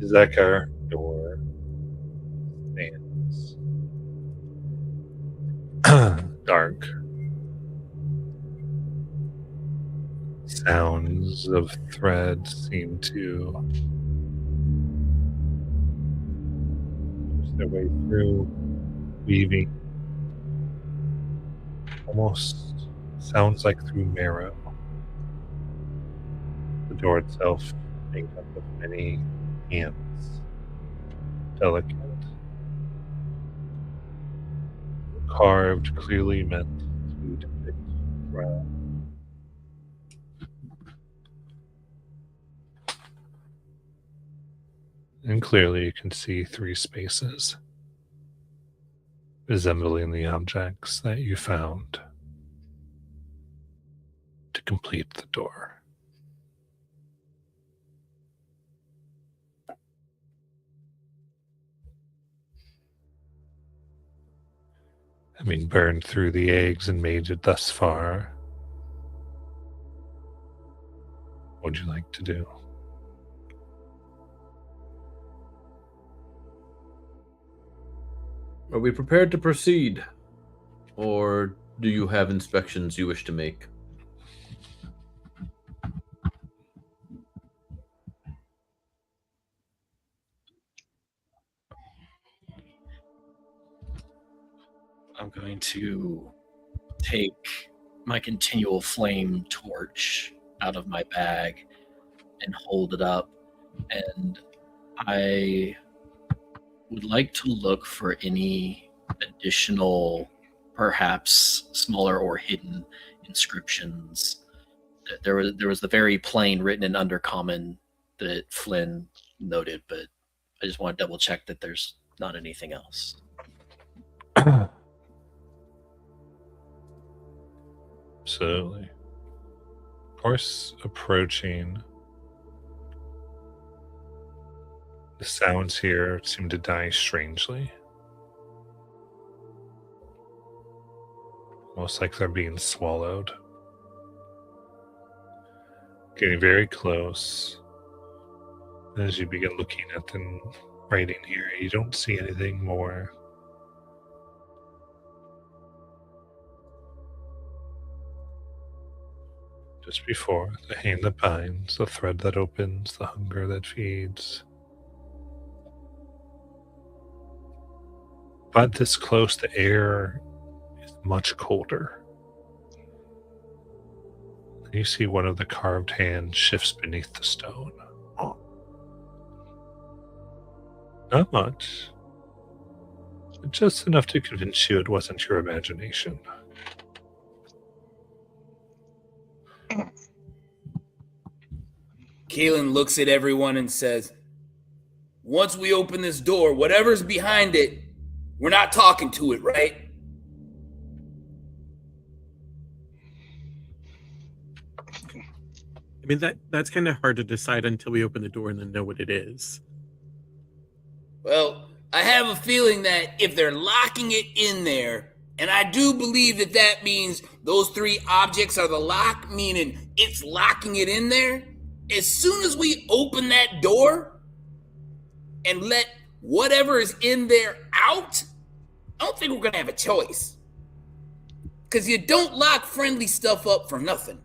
Zekar door stands dark. Sounds of thread seem to push their way through, weaving almost sounds like through marrow. The door itself made up of many hands, delicate, carved, clearly meant to depict wrath. And clearly you can see three spaces resembling the objects that you found to complete the door. Having burned through the eggs and made it thus far, what would you like to do? Are we prepared to proceed? Or do you have inspections you wish to make? I'm going to take my continual flame torch out of my bag and hold it up, and I would like to look for any additional, perhaps smaller or hidden inscriptions. There was the very plain written in Undercommon that Flynn noted, but I just want to double check that there's not anything else. Absolutely. Of course, approaching, the sounds here seem to die strangely. Almost like they're being swallowed. Getting very close. As you begin looking at the writing here, you don't see anything more. Just before, the hand that binds, the thread that opens, the hunger that feeds. But this close, the air is much colder. You see one of the carved hands shifts beneath the stone. Not much. Just enough to convince you it wasn't your imagination. Kalen looks at everyone and says, once we open this door, whatever's behind it, we're not talking to it, right? I mean, that's kind of hard to decide until we open the door and then know what it is. Well, I have a feeling that if they're locking it in there, and I do believe that that means those three objects are the lock, meaning it's locking it in there, as soon as we open that door and let whatever is in there out, I don't think we're going to have a choice. Because you don't lock friendly stuff up for nothing.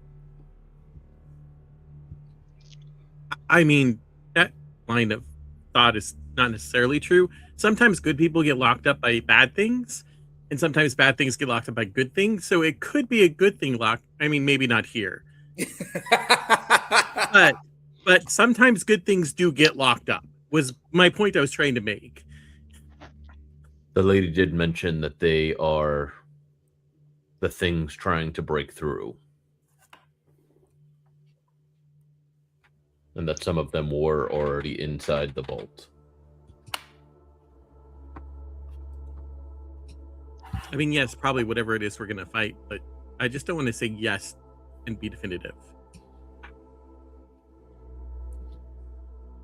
I mean, that line of thought is not necessarily true. Sometimes good people get locked up by bad things, and sometimes bad things get locked up by good things. So it could be a good thing locked. I mean, maybe not here. but sometimes good things do get locked up, was my point I was trying to make. The lady did mention that they are the things trying to break through. And that some of them were already inside the vault. I mean, yes, probably whatever it is we're going to fight, but I just don't want to say yes and be definitive.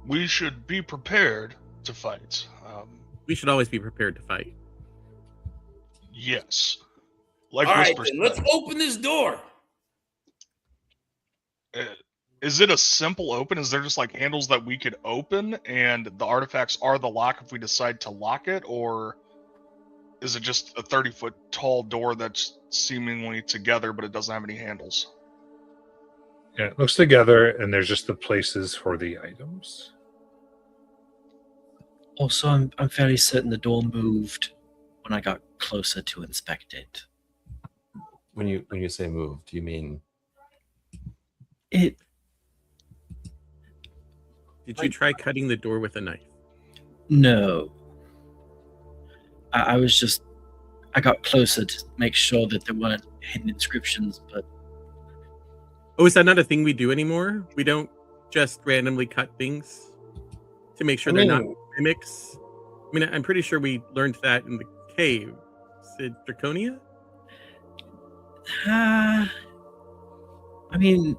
We should be prepared to fight. We should always be prepared to fight. Yes. Like all right, Whisper then, let's open this door. Is it a simple open? Is there just like handles that we could open and the artifacts are the lock if we decide to lock it? Or is it just a 30-foot tall door that's seemingly together but it doesn't have any handles? Yeah, it looks together, and there's just the places for the items. Also, I'm fairly certain the door moved when I got closer to inspect it. When you say move, do you mean It Did you try cutting the door with a knife? no. I got closer to make sure that there weren't hidden inscriptions, but Oh, is that not a thing we do anymore? We don't just randomly cut things to make sure they're not mimics? I mean, I'm pretty sure we learned that in the cave. Is it Draconia? I mean,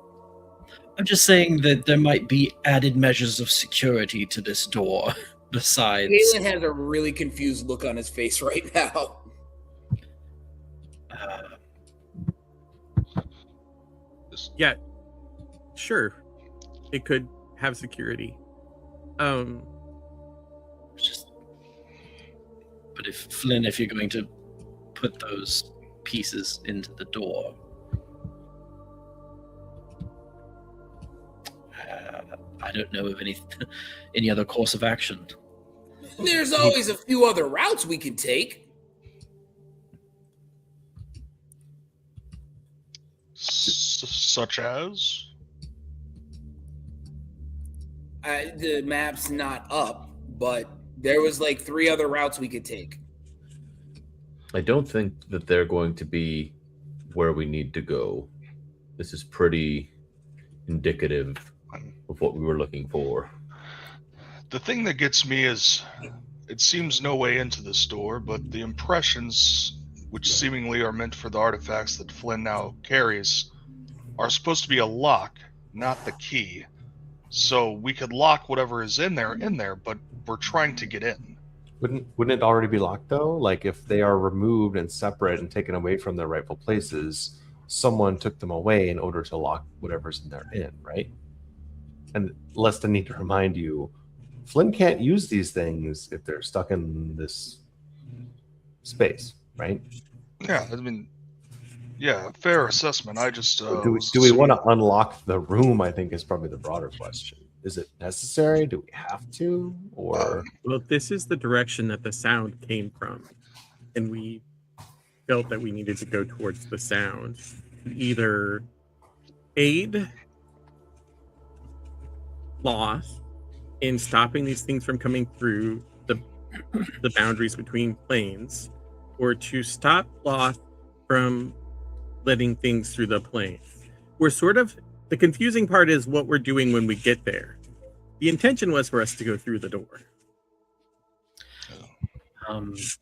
I'm just saying that there might be added measures of security to this door besides. Galen has a really confused look on his face right now. Yeah, sure. It could have security. Just, but Flynn, if you're going to put those pieces into the door, I don't know of any other course of action. There's always a few other routes we can take. Such as? The map's not up, but there was like 3 other routes we could take. I don't think that they're going to be where we need to go. This is pretty indicative of what we were looking for. The thing that gets me is it seems no way into this door, but the impressions, which seemingly are meant for the artifacts that Flynn now carries, are supposed to be a lock, not the key. So we could lock whatever is in there, but we're trying to get in. wouldn't it already be locked though? Like if they are removed and separate and taken away from their rightful places, someone took them away in order to lock whatever's in there in, right? And lest I need to remind you, Flynn can't use these things if they're stuck in this space, right? Yeah, I mean, yeah, fair assessment. I just do we want to unlock the room? I think is probably the broader question. Is it necessary? Do we have to? Or Well, this is the direction that the sound came from, and we felt that we needed to go towards the sound, either aid Loth in stopping these things from coming through the boundaries between planes, or to stop Loth from letting things through the plane. We're sort of, the confusing part is what we're doing when we get there. The intention was for us to go through the door.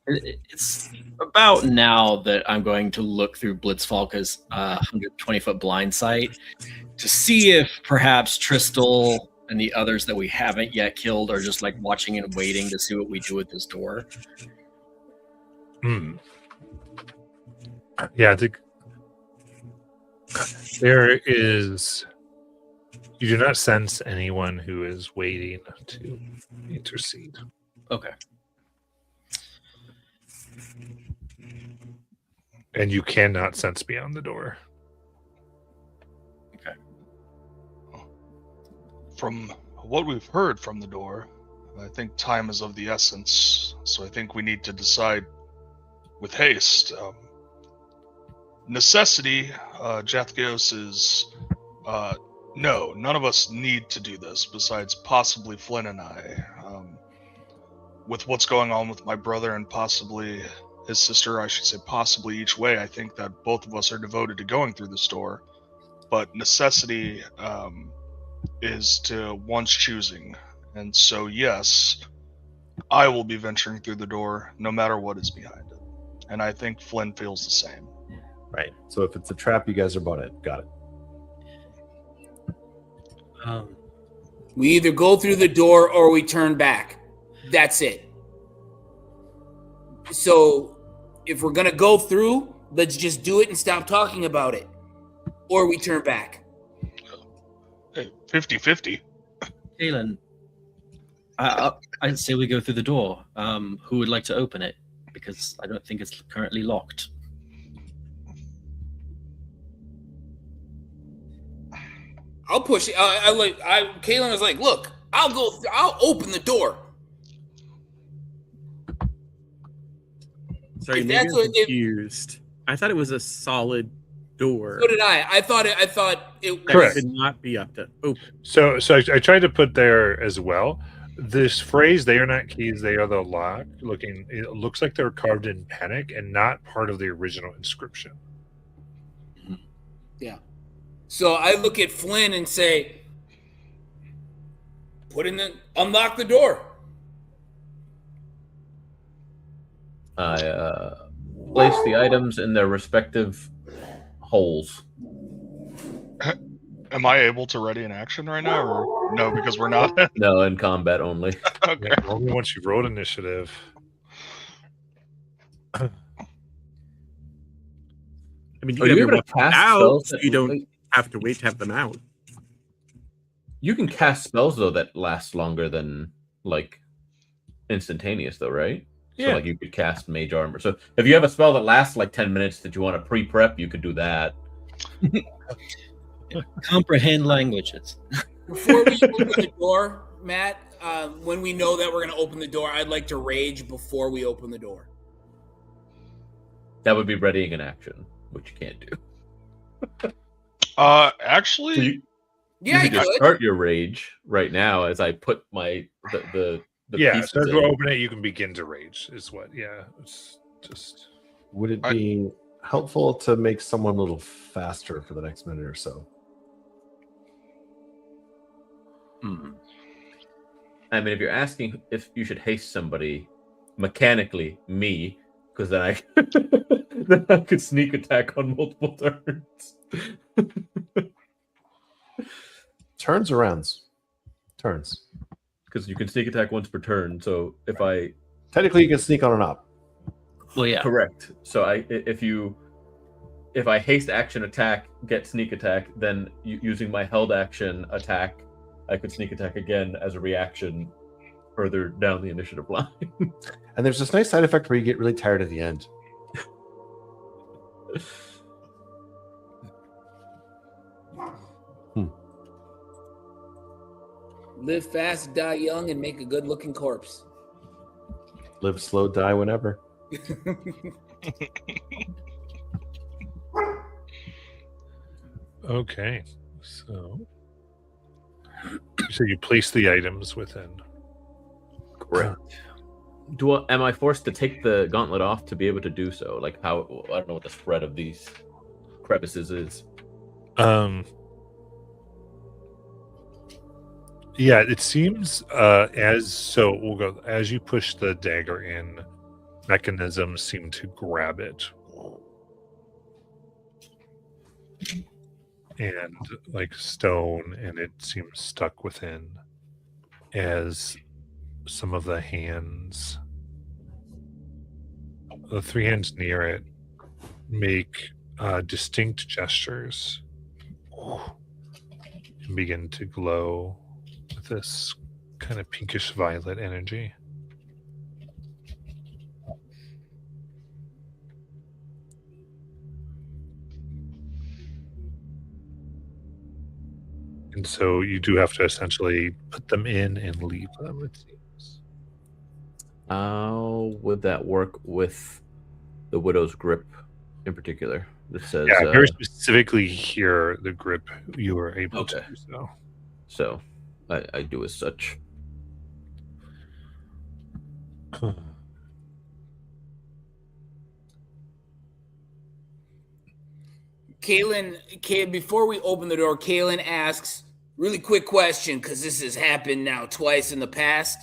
It's about now that I'm going to look through Blitzfalka's 120-foot blind sight to see if perhaps Tristal and the others that we haven't yet killed are just like watching and waiting to see what we do with this door. Yeah, I think there is. You do not sense anyone who is waiting to intercede. Okay. And you cannot sense beyond the door. Okay. From what we've heard from the door, I think time is of the essence. So I think we need to decide with haste. Necessity, Jathgeos is, no, none of us need to do this besides possibly Flynn and I. With what's going on with my brother and possibly his sister, I should say possibly each way, I think that both of us are devoted to going through this door. But necessity is to one's choosing. And so, yes, I will be venturing through the door no matter what is behind it. And I think Flynn feels the same. right. So if it's a trap, you guys are about it. Got it. We either go through the door or we turn back. That's it. So if we're going to go through, let's just do it and stop talking about it. Or we turn back. Hey, 50-50. Galen, I'd say we go through the door. Who would like to open it? Because I don't think it's currently locked. I'll push it. Kaylin was like, "Look, I'll open the door." Sorry, If maybe that's I'm what- if- confused. I thought it was a solid door So did I. I thought it that Correct. could not be up to open. So I tried to put there as well. This phrase, "They are not keys, they are the lock." It looks like they were carved in panic and not part of the original inscription. So I look at Flynn and say, unlock the door. I place the items in their respective holes. Am I able to ready an action right now, or no? Because we're not. No, in combat only. Okay. Yeah, only once you rolled initiative. I mean, you Are can you have your able to weapons cast out, spells? so you don't have to wait to have them out. You can cast spells though that last longer than like instantaneous, though, right? So Yeah. like you could cast Mage Armor. So if you have a spell that lasts like 10 minutes that you want to pre-prep, you could do that. Comprehend languages. Before we open the door, Matt, when we know that we're going to open the door, I'd like to rage before we open the door. That would be readying an action, which you can't do. Actually, So you Yeah, could you just could. start your rage right now as I put my the Yeah, pieces so as in. we open it, you can begin to rage. Is what? Yeah, it's just. Would it I- be helpful to make someone a little faster for the next minute or so? I mean, if you're asking if you should haste somebody, mechanically, me, because then then I could sneak attack on multiple turns. Turns or rounds? Turns. Because you can sneak attack once per turn. So if I Technically, you can sneak on and up. Well, yeah. correct, so if I haste action attack, get sneak attack, then using my held action attack, I could sneak attack again as a reaction further down the initiative line. And there's this nice side effect where you get really tired at the end. Live fast, die young, and make a good-looking corpse. Live slow, die whenever. Okay, so you place the items within. Correct. Am I forced to take the gauntlet off to be able to do so? Like how? I don't know what the spread of these crevices is. Yeah, it seems we'll go as you push the dagger in, mechanisms seem to grab it. And like stone, and it seems stuck within as some of the hands, the three hands near it, make distinct gestures and begin to glow with this kind of pinkish violet energy. And so you do have to essentially put them in and leave them, it seems. How would that work with the Widow's Grip in particular? This says Yeah, very specifically here, the grip, you were able Okay. to do so. so. I do as such. Kaylin, before we open the door, Kaylin asks, really quick question, because this has happened now twice in the past.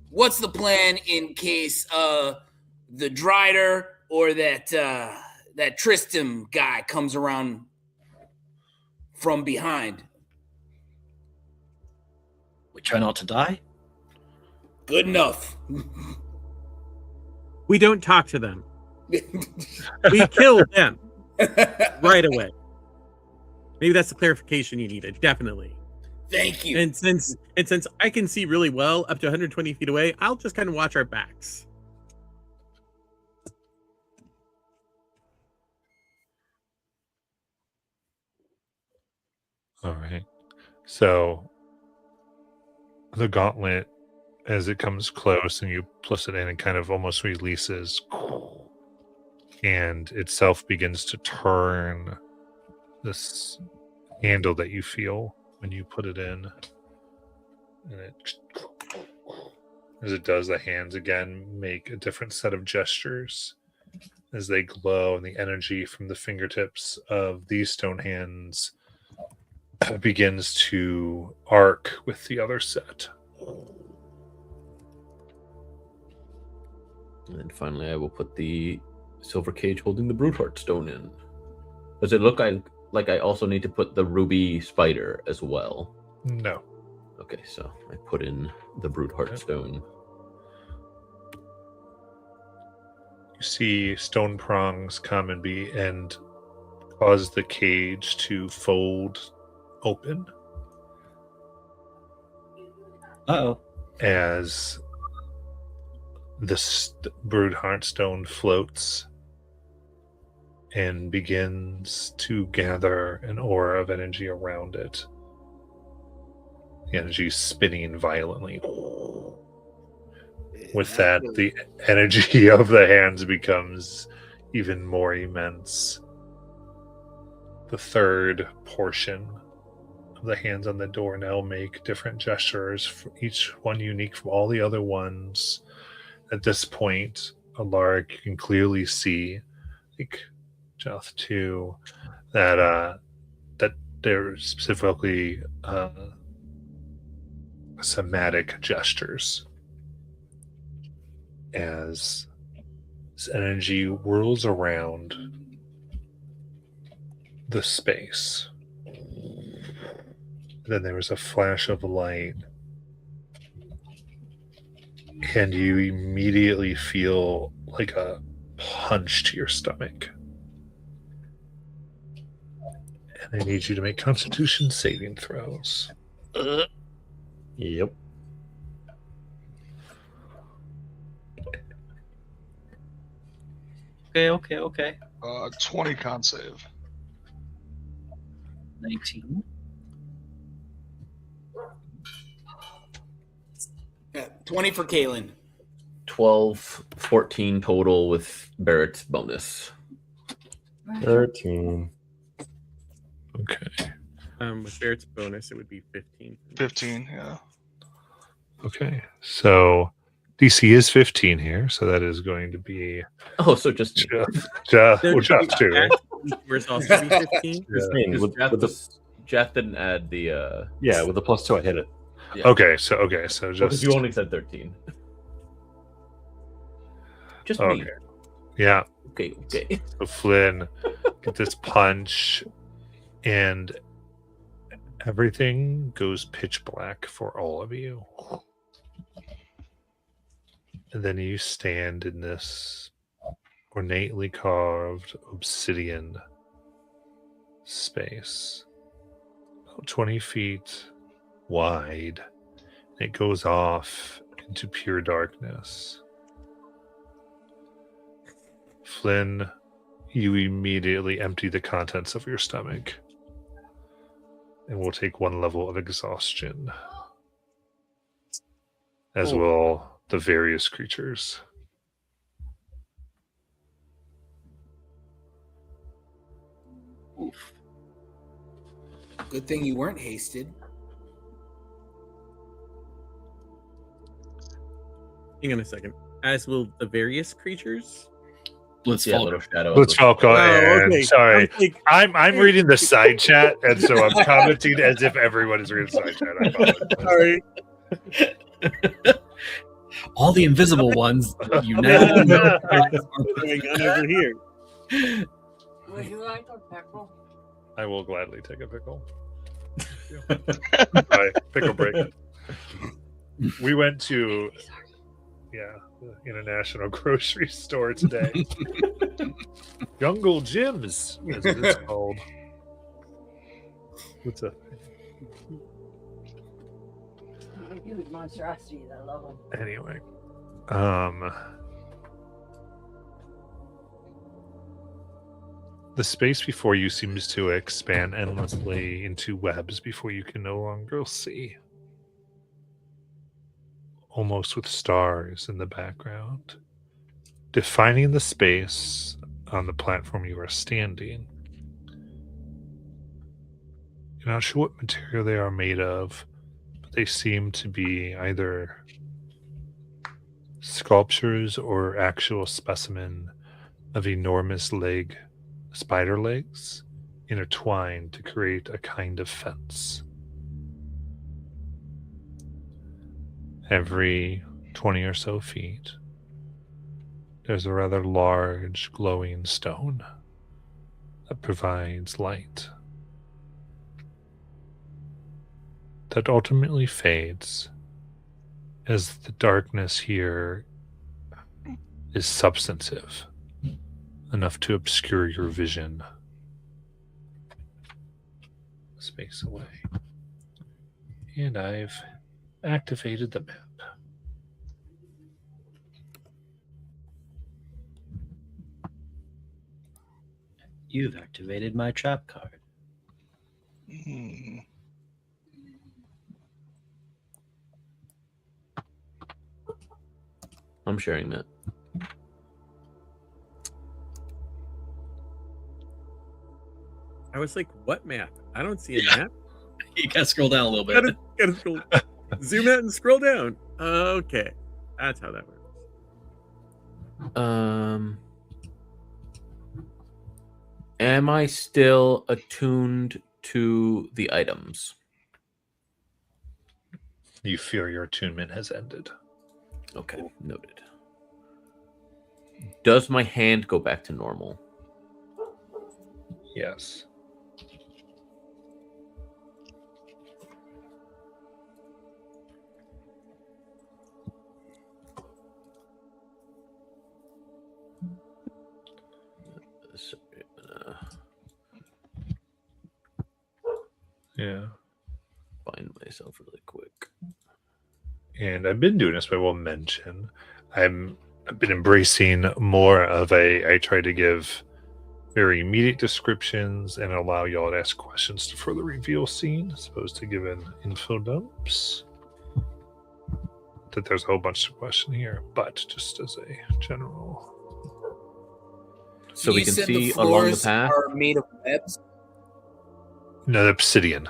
What's the plan in case the Drider or that Tristram guy comes around from behind? We try not to die. Good enough. We don't talk to them. We kill them right away. Maybe that's the clarification you needed. Definitely. Thank you. And since I can see really well up to 120 feet away, I'll just kind of watch our backs. All right. So the gauntlet, as it comes close and you plus it in, it kind of almost releases, and itself begins to turn this handle that you feel when you put it in. And it, as it does, the hands again make a different set of gestures as they glow, and the energy from the fingertips of these stone hands begins to arc with the other set. And finally, I will put the silver cage holding the Broodheart stone in. Does it look like I also need to put the ruby spider as well? No. Okay, so I put in the Broodheart stone. You see stone prongs come and cause the cage to fold open Uh-oh. as the Broodheart stone floats and begins to gather an aura of energy around it. The energy spinning violently. With that, the energy of the hands becomes even more immense. The third portion of the hands on the door now make different gestures, each one unique from all the other ones. At this point, Alaric, you can clearly see, like Jeth too, that they're specifically somatic gestures. As this energy whirls around the space. Then there was a flash of light, and you immediately feel like a punch to your stomach. And I need you to make Constitution saving throws. Yep. Okay. 20 con save. 19. 20 for Kalen. 12, 14 total with Barrett's bonus. 13. Okay. With Barrett's bonus, it would be 15. 15, yeah. Okay. So DC is 15 here, so that is going to be Oh, so just Jeff too, right? Where's also be 15? Yeah. Jeff didn't add the Yeah, with the +2, I hit it. yeah. Okay, so Because just you only said 13. Just me. okay. Yeah. Okay. So Flynn, get this punch, and everything goes pitch black for all of you. And then you stand in this ornately carved obsidian space, about 20 feet wide. It goes off into pure darkness. Flynn, you immediately empty the contents of your stomach and will take 1 level of exhaustion, as will the various creatures. Oof. Good thing you weren't hasted. Hang on a second. As will the various creatures. Yeah, little shadow. Let's Falco. okay. Sorry, I'm like, I'm reading the side chat, and so I'm commenting as if everyone is reading the side chat. I apologize. sorry. All the invisible ones united. What's going on over here? Would you like a pickle? I will gladly take a pickle. Bye. Pickle break. We went to the international grocery store today. Jungle Jim's, as it's called. What's up? Huge monstrosities. I love them. Anyway, the space before you seems to expand endlessly into webs before you can no longer see. Almost with stars in the background, defining the space on the platform you are standing. You're not sure what material they are made of, but they seem to be either sculptures or actual specimen of enormous spider legs intertwined to create a kind of fence. Every 20 or so feet, there's a rather large glowing stone that provides light that ultimately fades as the darkness here is substantive enough to obscure your vision space away. And I've activated the map. You've activated my trap card. Hmm. I'm sharing that. I was like, what map? I don't see a map. You gotta scroll down a little bit. Gotta scroll. Zoom out and scroll down. Okay. That's how that works. Am I still attuned to the items? You fear your attunement has ended. Okay, noted. Does my hand go back to normal? Yes. Yeah. Find myself really quick. And I've been doing this, but I will mention I've been embracing more of I try to give very immediate descriptions and allow y'all to ask questions to further reveal scene, as opposed to giving info dumps. That there's a whole bunch of questions here, but just as a general. So we You can said see the along the floors path. are made of webs. No, obsidian.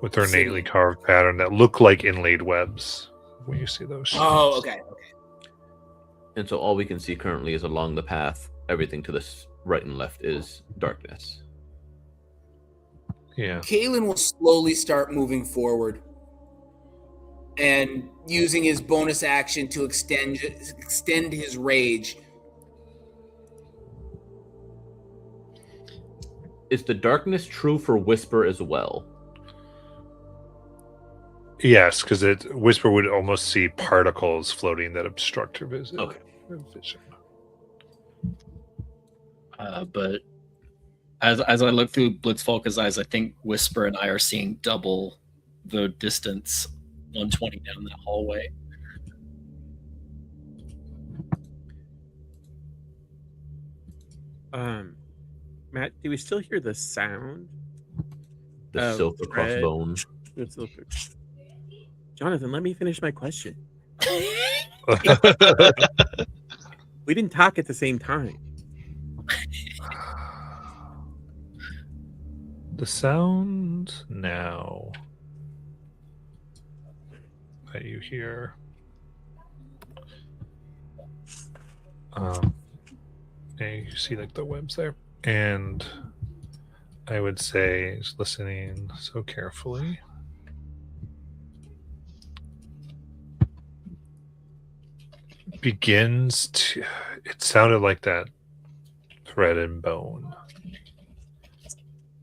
With their Obsidian. innately carved pattern that look like inlaid webs when you see those. Oh, shapes. okay. And so all we can see currently is along the path. Everything to the right and left is darkness. Yeah. Kalen will slowly start moving forward and using his bonus action to extend his rage. Is the darkness true for Whisper as well? Yes, because Whisper would almost see particles floating that obstruct her vision. Okay. But as I look through Blitzvolka's eyes, I think Whisper and I are seeing double the distance 120 down that hallway. Matt, do we still hear the sound? The silk across Red. bone. It's still- Jonathan, let me finish my question. We didn't talk at the same time. The sound now that you hear. And you see like the webs there. And I would say, just listening so carefully. Begins to, it sounded like that thread and bone.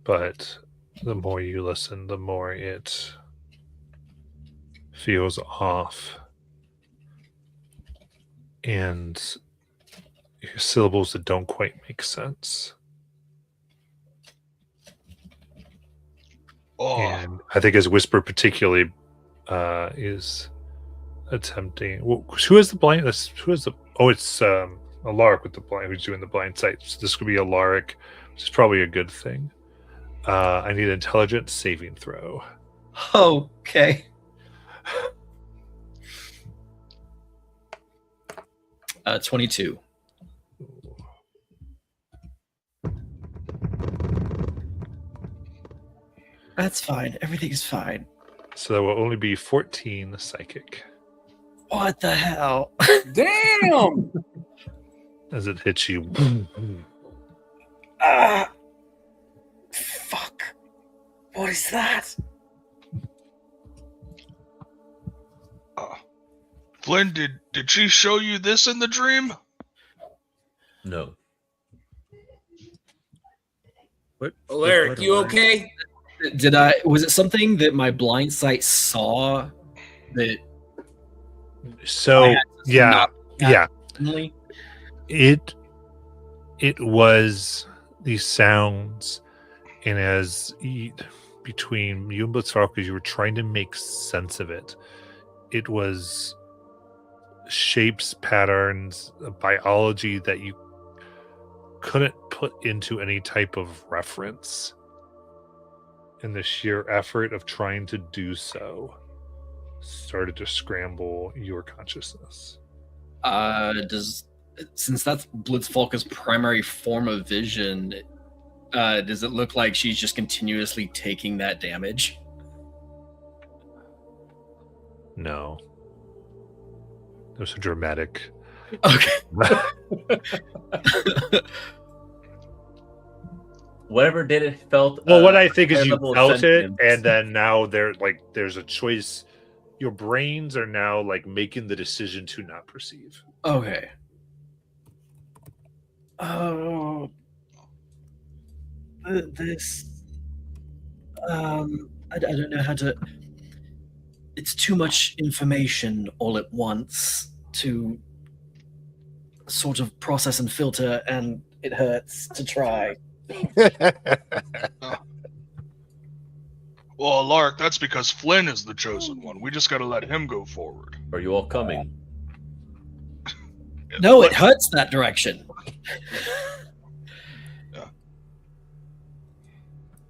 But the more you listen, the more it feels off. And your syllables that don't quite make sense. Oh, And I think as Whisper particularly is attempting. Who is the blind? Who is the? Oh, it's Alaric with the blind. Who's doing the blind sight? So this could be Alaric, which is probably a good thing. I need an intelligence saving throw. Okay. 22. That's fine. Everything's fine. So that will only be 14 psychic What the hell? Damn! as it hits you. Ah! Fuck. What is that? Flynn, did she show you this in the dream? No. What? Alaric, you okay? Was it something that my blind sight saw that So I had to yeah, not yeah. suddenly? It was these sounds, and between you and Blitzark, as you were trying to make sense of it, it was shapes, patterns, biology that you couldn't put into any type of reference. And the sheer effort of trying to do so started to scramble your consciousness. Since that's Blitzvolka's primary form of vision, does it look like she's just continuously taking that damage? No. There's a dramatic. Okay. Whatever did it felt. Well, what I think is higher you level of felt it, sentience. and then now there's a choice. Your brains are now like making the decision to not perceive. Okay. Oh. This. I don't know how to. It's too much information all at once to sort of process and filter, and it hurts to try. Well, Lark, that's because Flynn is the chosen one. We just got to let him go forward. Are you all coming? No, it hurts that direction.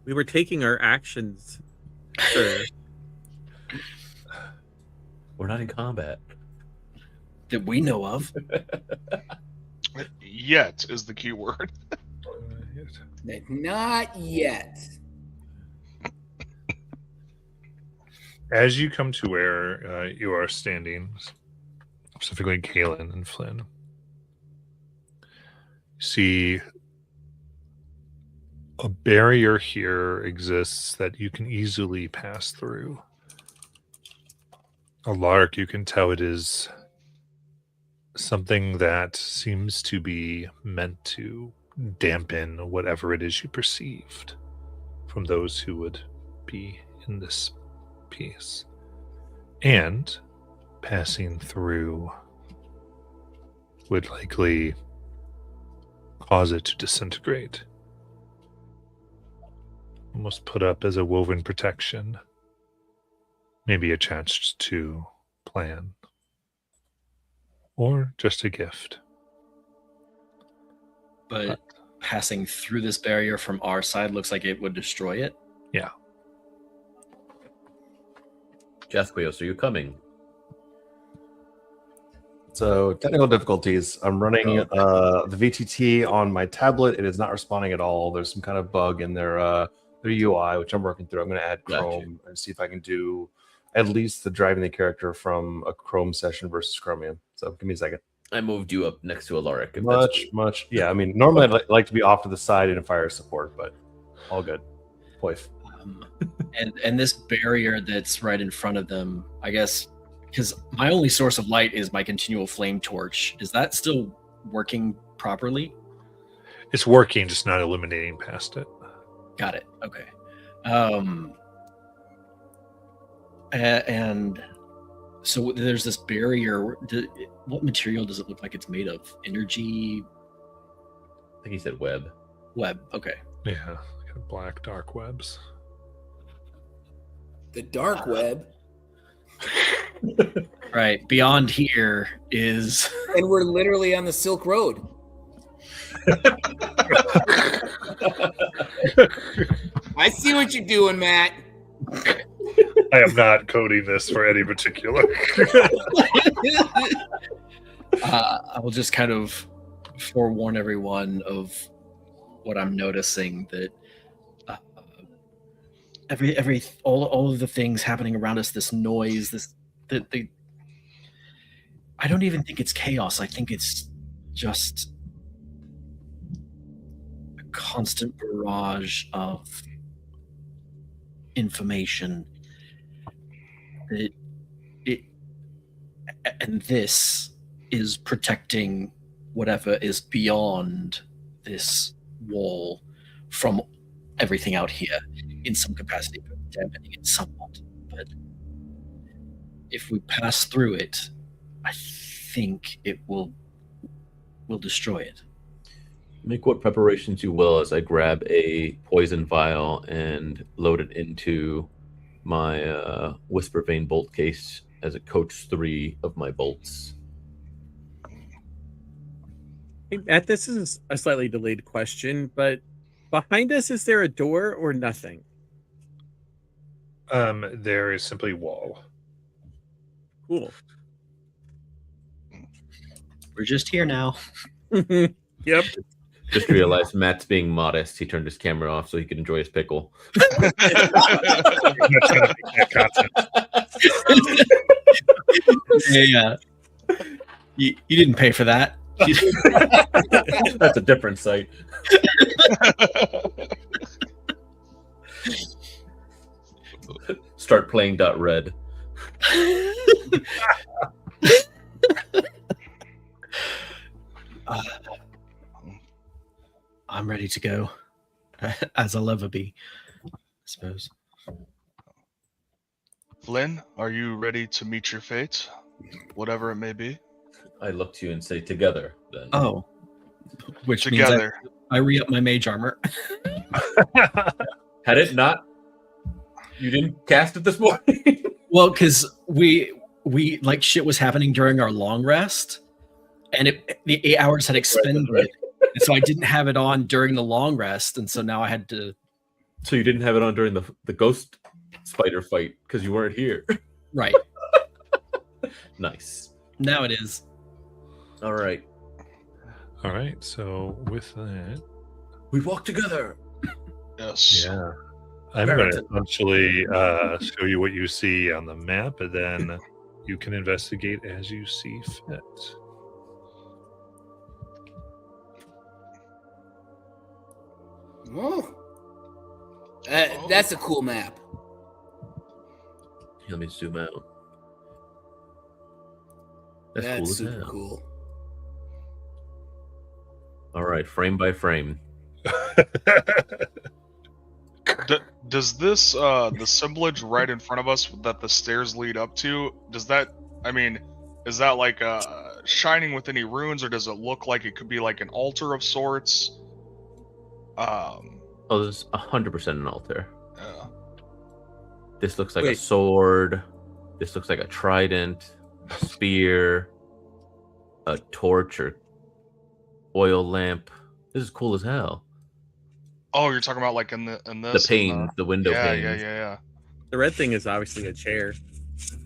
We were taking our actions. Sure. We're not in combat. That we know of. Yet is the key word. Not yet. As you come to where you are standing, specifically Kalen and Flynn, you see a barrier here exists that you can easily pass through. A lark, you can tell it is something that seems to be meant to dampen whatever it is you perceived from those who would be in this piece. And passing through would likely cause it to disintegrate. Almost put up as a woven protection. Maybe attached to plan. Or just a gift. But passing through this barrier from our side looks like it would destroy it. Yeah. Jathquios, are you coming? So technical difficulties. I'm running the VTT on my tablet. It is not responding at all. There's some kind of bug in their UI, which I'm working through. I'm going to add Chrome and see if I can do at least the driving the character from a Chrome session versus Chromium. So give me a second. I moved you up next to Alaric. if that's Much. Yeah, I mean, normally I'd like to be off to the side in fire support, but all good. Poif. And this barrier that's right in front of them, I guess, because my only source of light is my continual flame torch. Is that still working properly? It's working, just not illuminating past it. Got it. Okay. And so there's this barrier. What material does it look like it's made of? Energy I think he said web. web. Okay. Yeah, like black dark webs. The dark web. Right. Beyond here is And we're literally on the Silk Road. I see what you're doing, Matt. I am not coding this for any particular. I will just kind of forewarn everyone of what I'm noticing, that all of the things happening around us, this noise, I don't even think it's chaos. I think it's just a constant barrage of information and this is protecting whatever is beyond this wall from everything out here in some capacity, but dampening it somewhat. But if we pass through it, I think it will destroy it. Make what preparations you will as I grab a poison vial and load it into my Whisper Vein bolt case as it coats 3 of my bolts. Hey, Matt, this is a slightly delayed question, but behind us, is there a door or nothing? There is simply wall. Cool. We're just here now. Yep. Just realized Matt's being modest. He turned his camera off so he could enjoy his pickle. I'm not trying to make that content. Yeah. You didn't pay for that. That's a different site. Start playing .red. I'm ready to go, as I'll ever be, I suppose. Flynn, are you ready to meet your fate, whatever it may be? I look to you and say, together, then. Oh, which Together. means I re-up my mage armor. Had it not, you didn't cast it this morning? Well, because we like shit was happening during our long rest, and the 8 hours had expended, Right. and so I didn't have it on during the long rest, and so now I had to. So you didn't have it on during the ghost spider fight because you weren't here. Right. Nice. Now it is. All right. All right. So with that, We walk together. Yes. yeah, I'm going to essentially show you what you see on the map, and then you can investigate as you see fit. Oh. That's a cool map. Let me zoom out. That's That's cool as super hell. cool. All right, frame by frame. Does this the assemblage right in front of us that the stairs lead up to? Does that? I mean, is that like shining with any runes, or does it look like it could be like an altar of sorts? Oh, this is 100% an altar. Yeah. This looks like a Wait. sword. This looks like a trident, a spear, a torch or oil lamp. This is cool as hell. Oh, you're talking about like in this The panes, the window yeah, panes. yeah. The red thing is obviously a chair.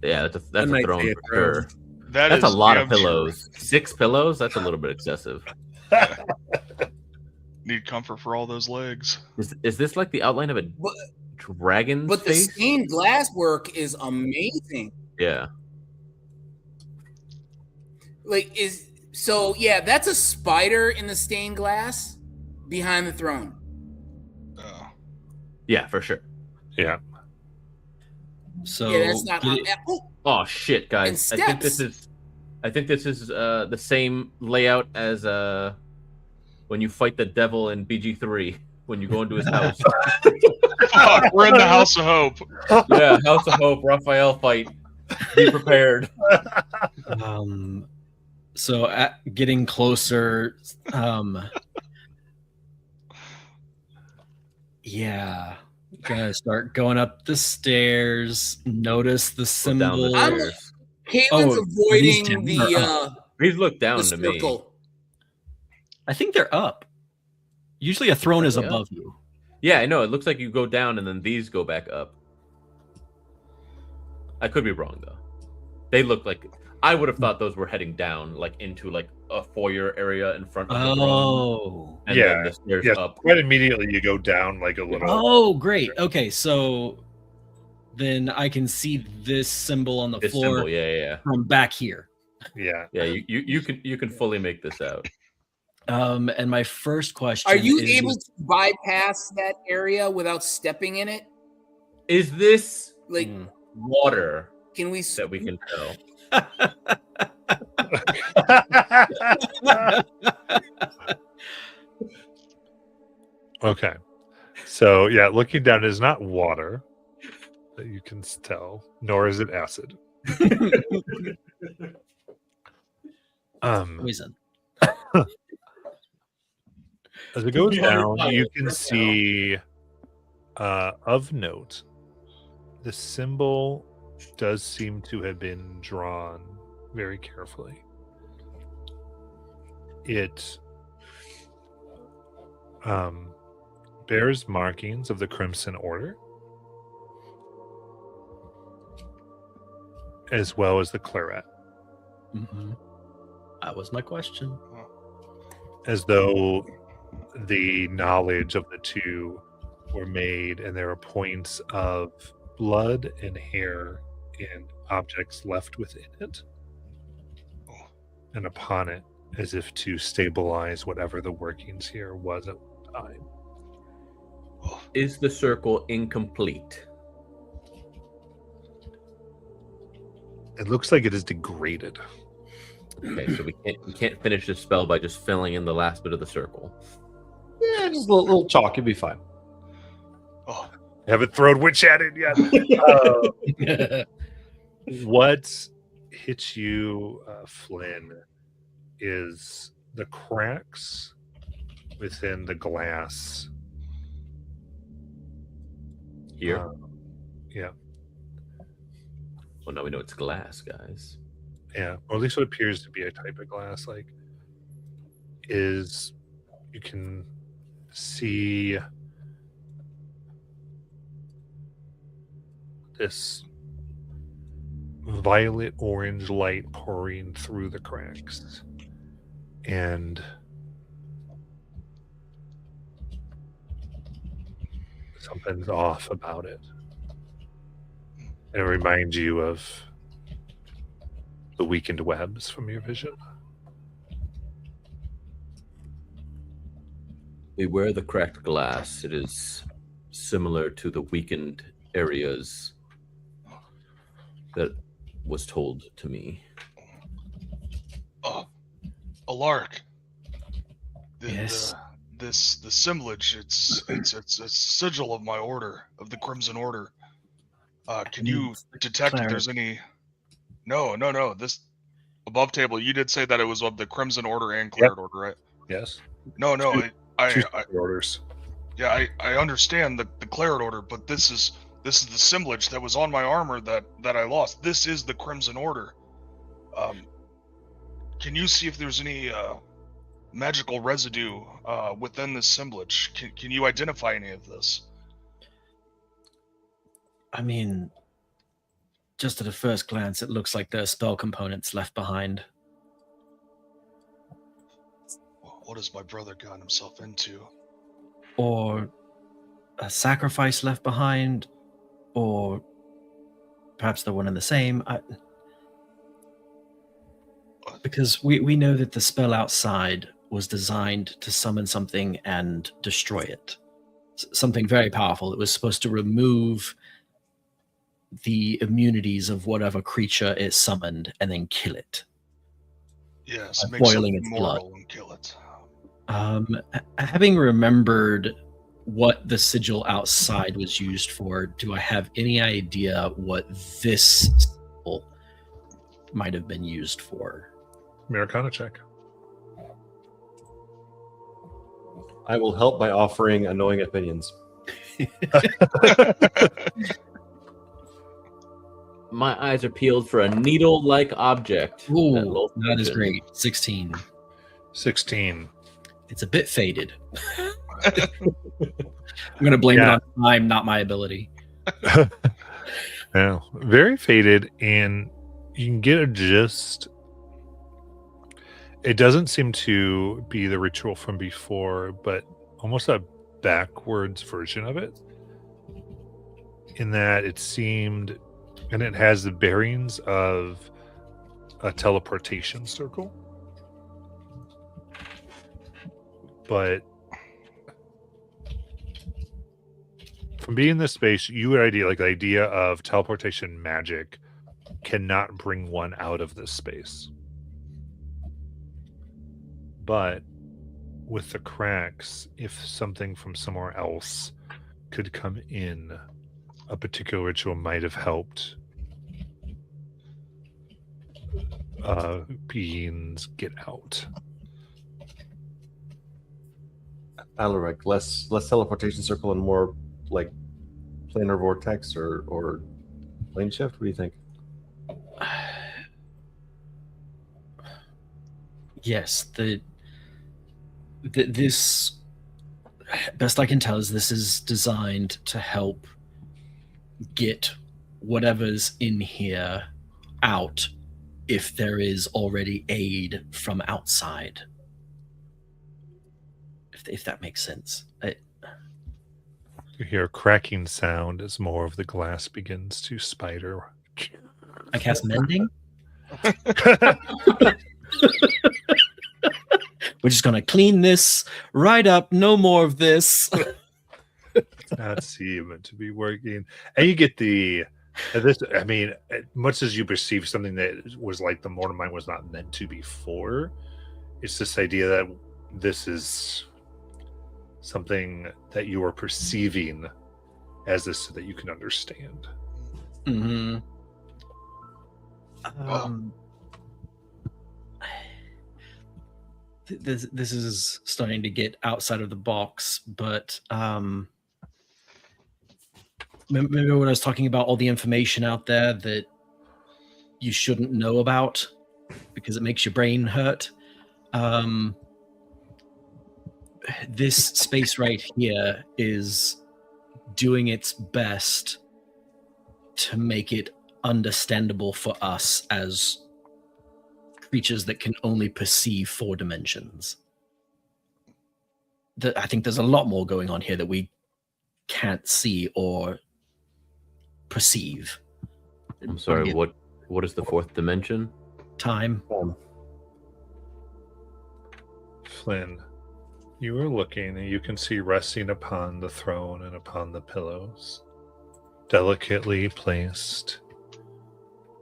Yeah, that's I a might throne say a for throne. sure. That's That's a lot of damn true. pillows. 6 pillows? That's a little bit excessive. Need comfort for all those legs. Is this like the outline of a But, dragon's but the face? stained glass work is amazing. Yeah. Like yeah, that's a spider in the stained glass behind the throne. Yeah, for sure. Yeah. So Yeah, that's not. did it- Oh, Oh shit, guys! And I think this steps. is the same layout as when you fight the devil in BG3 when you go into his house. Fuck, we're in the House of Hope. Yeah, House of Hope, Raphael fight. Be prepared. So getting closer, yeah, Gonna start going up the stairs. Notice the Go down the symbol. stairs. Caitlin's Oh, are these avoiding down or the Please look down the to me. circle. I think they're up. Usually a throne is Yeah. above you. Yeah, I know. It looks like you go down and then these go back up. I could be wrong though. They look like I would have thought those were heading down, like into like a foyer area in front of the throne, Oh. and Yeah, then the stairs Yes, up. quite immediately you go down like a little. Oh, great. Okay, so then I can see this symbol on the This floor symbol, yeah. from back here. Yeah. Yeah, you can fully make this out. And my first question Are you is, able to bypass that area without stepping in it? Is this Like, water can we? that we can tell? Okay. So yeah, looking down is not water that you can tell, nor is it acid. poison? As it goes down, you can see of note, the symbol does seem to have been drawn very carefully. It bears markings of the Crimson Order, as well as the Claret, Mm-hmm. That was my question. as though the knowledge of the two were made, and there are points of blood and hair and objects left within it and upon it, as if to stabilize whatever the workings here was at the time. Is the circle incomplete? It looks like it is degraded. Okay, so we can't finish this spell by just filling in the last bit of the circle. Yeah, just a little chalk. You'll be fine. Oh, Haven't thrown witch at it yet. What hits you, Flynn, is the cracks within the glass. Here. Yeah, Well, now we know it's glass, guys. yeah, or at least what appears to be a type of glass. Like, is you can see this violet orange light pouring through the cracks, and something's off about it. It reminds you of the weakened webs from your vision. Beware the cracked glass. It is similar to the weakened areas that was told to me. Alark. Yes. The assemblage. It's a sigil of my order, of the Crimson Order. Can you detect if there's any? No. This above table. You did say that it was of the Crimson Order and Claret Order, right? Yes. No. Two I orders. yeah. I understand the Claret Order, but this is the assemblage that was on my armor that I lost. This is the Crimson Order. Can you see if there's any magical residue within this assemblage? Can you identify any of this? I mean, just at a first glance, it looks like there are spell components left behind. What has my brother gotten himself into? Or a sacrifice left behind, or perhaps they're one and the same. Because we know that the spell outside was designed to summon something and destroy it. Something very powerful. It was supposed to remove the immunities of whatever creature it summoned and then kill it. Yes, By make boiling something its blood. mortal and kill it. Having remembered what the sigil outside was used for, do I have any idea what this symbol might have been used for? Americana check. I will help by offering annoying opinions. My eyes are peeled for a needle-like object. Ooh, Lolth that is mentioned. great. 16. 16. It's a bit faded. I'm going to blame Yeah. it on time, not my ability. Yeah, very faded, and you can get a gist. It doesn't seem to be the ritual from before, but almost a backwards version of it. In that it seemed, and it has the bearings of a teleportation circle. But from being in this space, you would the idea of teleportation magic cannot bring one out of this space. But with the cracks, if something from somewhere else could come in, a particular ritual might have helped beings get out. Alaric, less teleportation circle and more like planar vortex or plane shift. What do you think? Yes, this, best I can tell, is this is designed to help get whatever's in here out if there is already aid from outside. If that makes sense. You hear a cracking sound as more of the glass begins to spider. I cast mending. We're just gonna clean this right up. No more of this. Not seem to be working, and you get the this. I mean, much as you perceive something that was like the mortal mind was not meant to before, it's this idea that this is something that you are perceiving as this, so that you can understand. Mm-hmm. This is starting to get outside of the box, but remember when I was talking about all the information out there that you shouldn't know about because it makes your brain hurt? This space right here is doing its best to make it understandable for us as creatures that can only perceive 4 dimensions. I think there's a lot more going on here that we can't see or perceive. I'm sorry, what is the 4th dimension? Time. Flynn, you are looking, and you can see resting upon the throne and upon the pillows, delicately placed,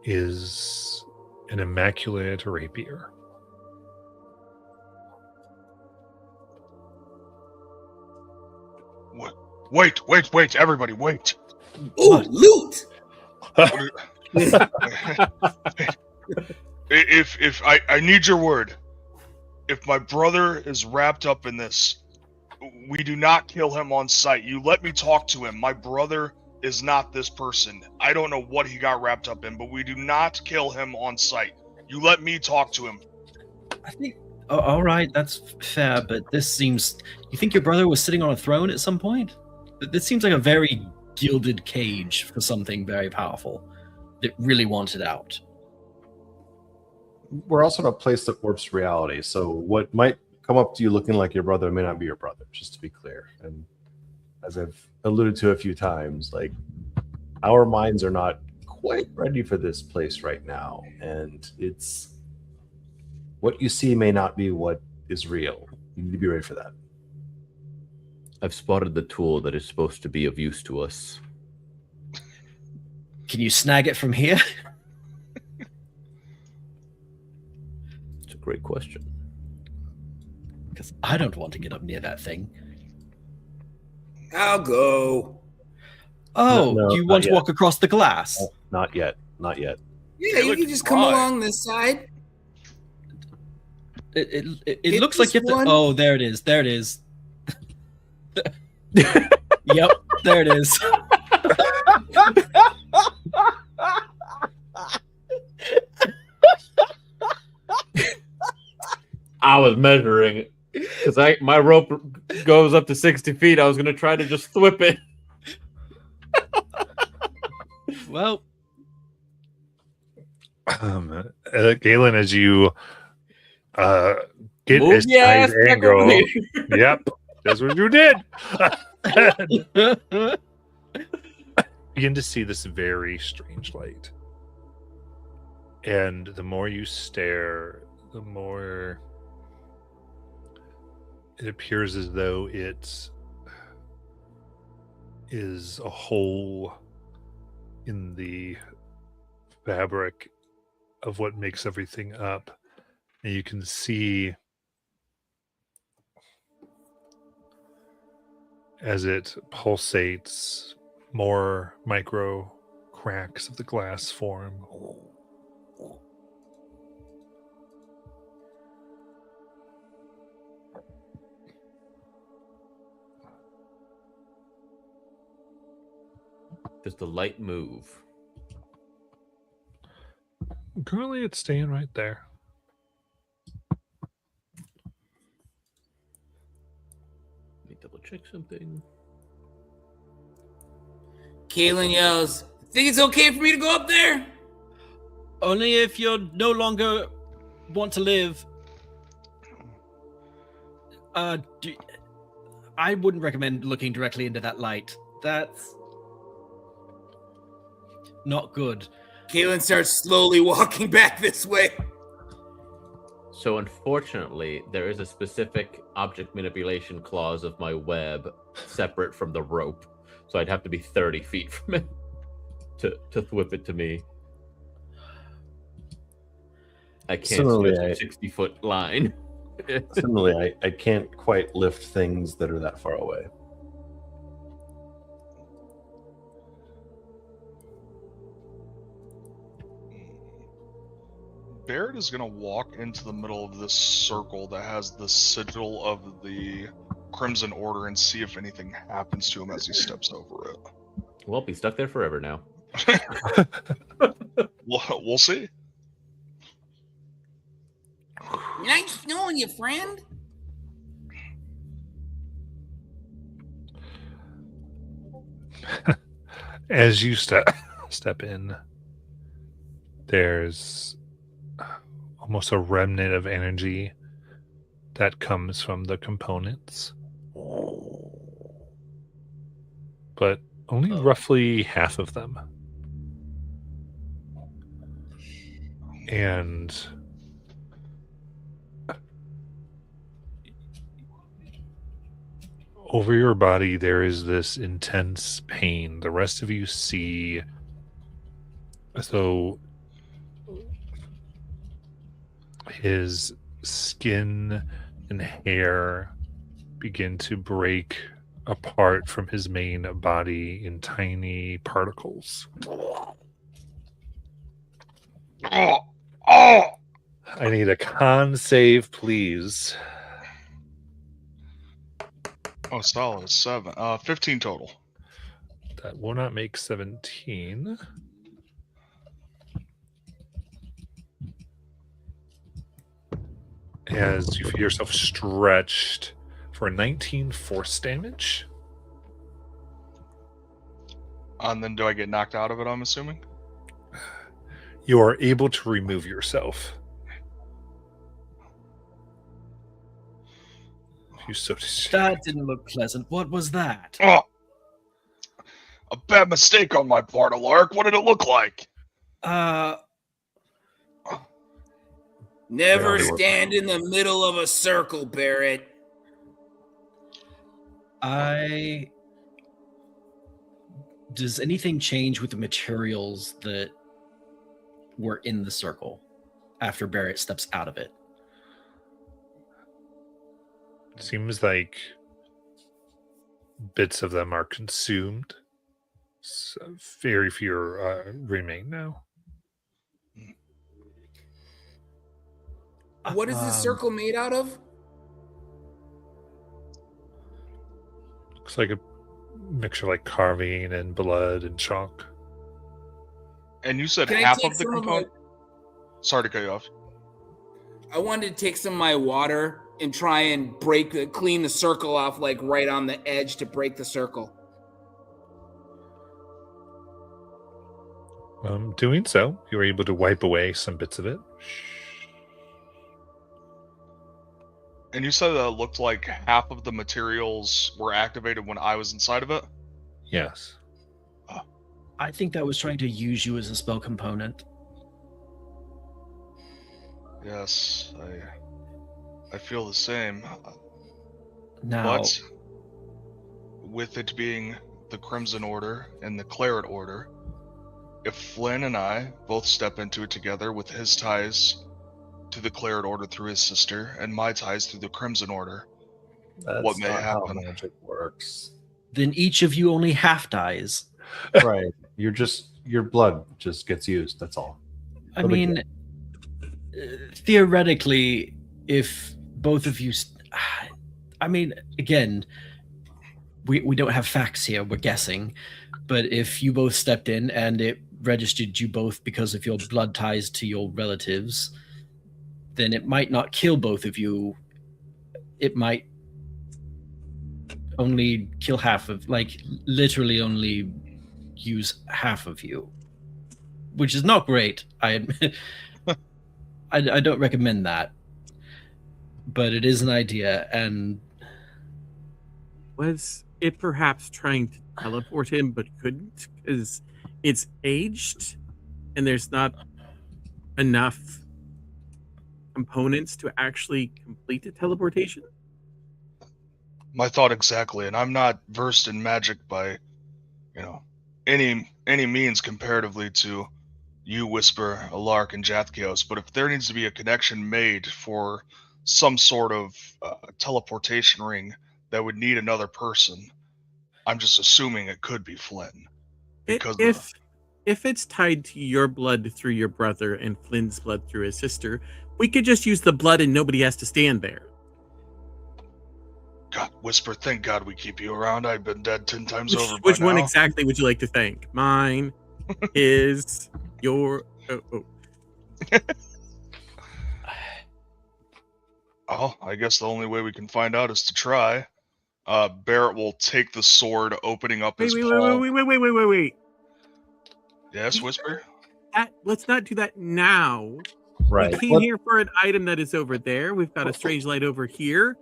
is an immaculate rapier. What? Wait, everybody, wait. Ooh, loot! If I need your word. If my brother is wrapped up in this, we do not kill him on sight. You let me talk to him. My brother is not this person. I don't know what he got wrapped up in, but we do not kill him on sight. You let me talk to him. I think. Oh, all right, that's fair. But this seems. You think your brother was sitting on a throne at some point? This seems like a very gilded cage for something very powerful that really wanted out. We're also in a place that warps reality. So what might come up to you looking like your brother may not be your brother, just to be clear. And as I've alluded to a few times, like, our minds are not quite ready for this place right now. And it's what you see may not be what is real. You need to be ready for that. I've spotted the tool that is supposed to be of use to us. Can you snag it from here? It's a great question. Because I don't want to get up near that thing. I'll go. Oh, No, you not want to yet. walk across the glass? Oh, not yet. Not yet. Yeah, you look can just come dry. along this side. It looks like you have this to. one? Oh, there it is. There it is. Yep. There it is. I was measuring because my rope goes up to 60 feet. I was gonna try to just whip it. Well, Galen, as you get Move as your ass tight back angle, over here. yep, that's what you did. Begin to see this very strange light, and the more you stare, the more it appears as though it is a hole in the fabric of what makes everything up, and you can see as it pulsates, more micro cracks of the glass form. Does the light move? Currently, it's staying right there. Let me double check something. Kalen yells, "Think it's okay for me to go up there?" only if you no longer want to live. I wouldn't recommend looking directly into that light. That's not good. Kalen starts slowly walking back this way. So unfortunately, there is a specific object manipulation clause of my web separate from the rope. So I'd have to be 30 feet from it to whip it to me. I can't Similarly, switch a 60-foot line. Similarly, I can't quite lift things that are that far away. Barrett is going to walk into the middle of this circle that has the sigil of the Crimson Order and see if anything happens to him as he steps over it. Well, be stuck there forever now. We'll see. Nice knowing you, friend. As you step in, there's almost a remnant of energy that comes from the components, but only roughly half of them. And over your body, there is this intense pain. The rest of you see as though his skin and hair begin to break apart from his main body in tiny particles. Oh! I need a con save, please. Oh, solid 7. 15 total. That will not make 17. As you feel yourself stretched for 19 force damage. And then do I get knocked out of it, I'm assuming? You are able to remove yourself. You so That didn't look pleasant. What was that? Oh! A bad mistake on my part, Alark. What did it look like? Never stand in the middle of a circle, Barrett. Does anything change with the materials that were in the circle after Barrett steps out of it? Seems like bits of them are consumed. So very few remain now. What is this circle made out of? Looks like a mixture like carving and blood and chalk. And you said Can I half take of the some of component. Sorry to cut you off. I wanted to take some of my water and try and clean the circle off, like right on the edge to break the circle. Doing so, you were able to wipe away some bits of it. And you said that it looked like half of the materials were activated when I was inside of it? Yes. I think that was trying to use you as a spell component. Yes, I feel the same. Now, But with it being the Crimson Order and the Claret Order, if Flynn and I both step into it together with his ties to the Claret Order through his sister and my ties through the Crimson Order, That's what may not happen? how magic works. then each of you only half dies. Right. Your blood just gets used. That's all. I No big mean, theoretically, if both of you, I mean, again, we don't have facts here. We're guessing, but if you both stepped in and it registered you both because of your blood ties to your relatives, then it might not kill both of you. It might only kill half of, like, literally only use half of you, which is not great. I admit. I don't recommend that, but it is an idea. And Was it perhaps trying to teleport him but couldn't because it's aged and there's not enough components to actually complete a teleportation? My thought exactly, and I'm not versed in magic by, any means comparatively to you, Whisper, Alark, and Jathkios, but if there needs to be a connection made for some sort of teleportation ring that would need another person, I'm just assuming it could be Flynn. Because if it's tied to your blood through your brother and Flynn's blood through his sister, we could just use the blood and nobody has to stand there. God, Whisper, thank God we keep you around. I've been dead 10 times over by Which one now. exactly would you like to thank? Mine, his, your... Oh. Oh, I guess the only way we can find out is to try. Barrett will take the sword, opening up his palm. Wait. Yes, Whisper? Let's not do that now. Right. We came here for an item that is over there. We've got a strange light over here.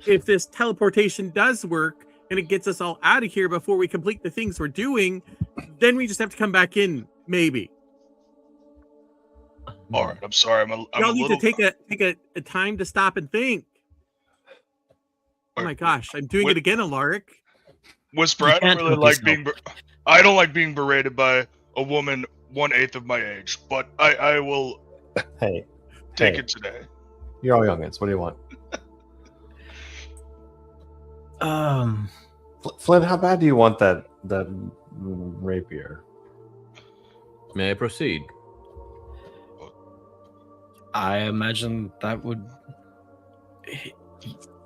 If this teleportation does work and it gets us all out of here before we complete the things we're doing, then we just have to come back in, maybe. All right, I'm sorry. Y'all need to take a time to stop and think. Oh my gosh, I'm doing it again, Alaric. Whisper, You I don't can't really help like yourself. being. I don't like being berated by a woman 1/8 of my age, but I will Hey, take hey. it today. You're all youngins. What do you want? Flynn, how bad do you want that rapier? May I proceed? I imagine that would.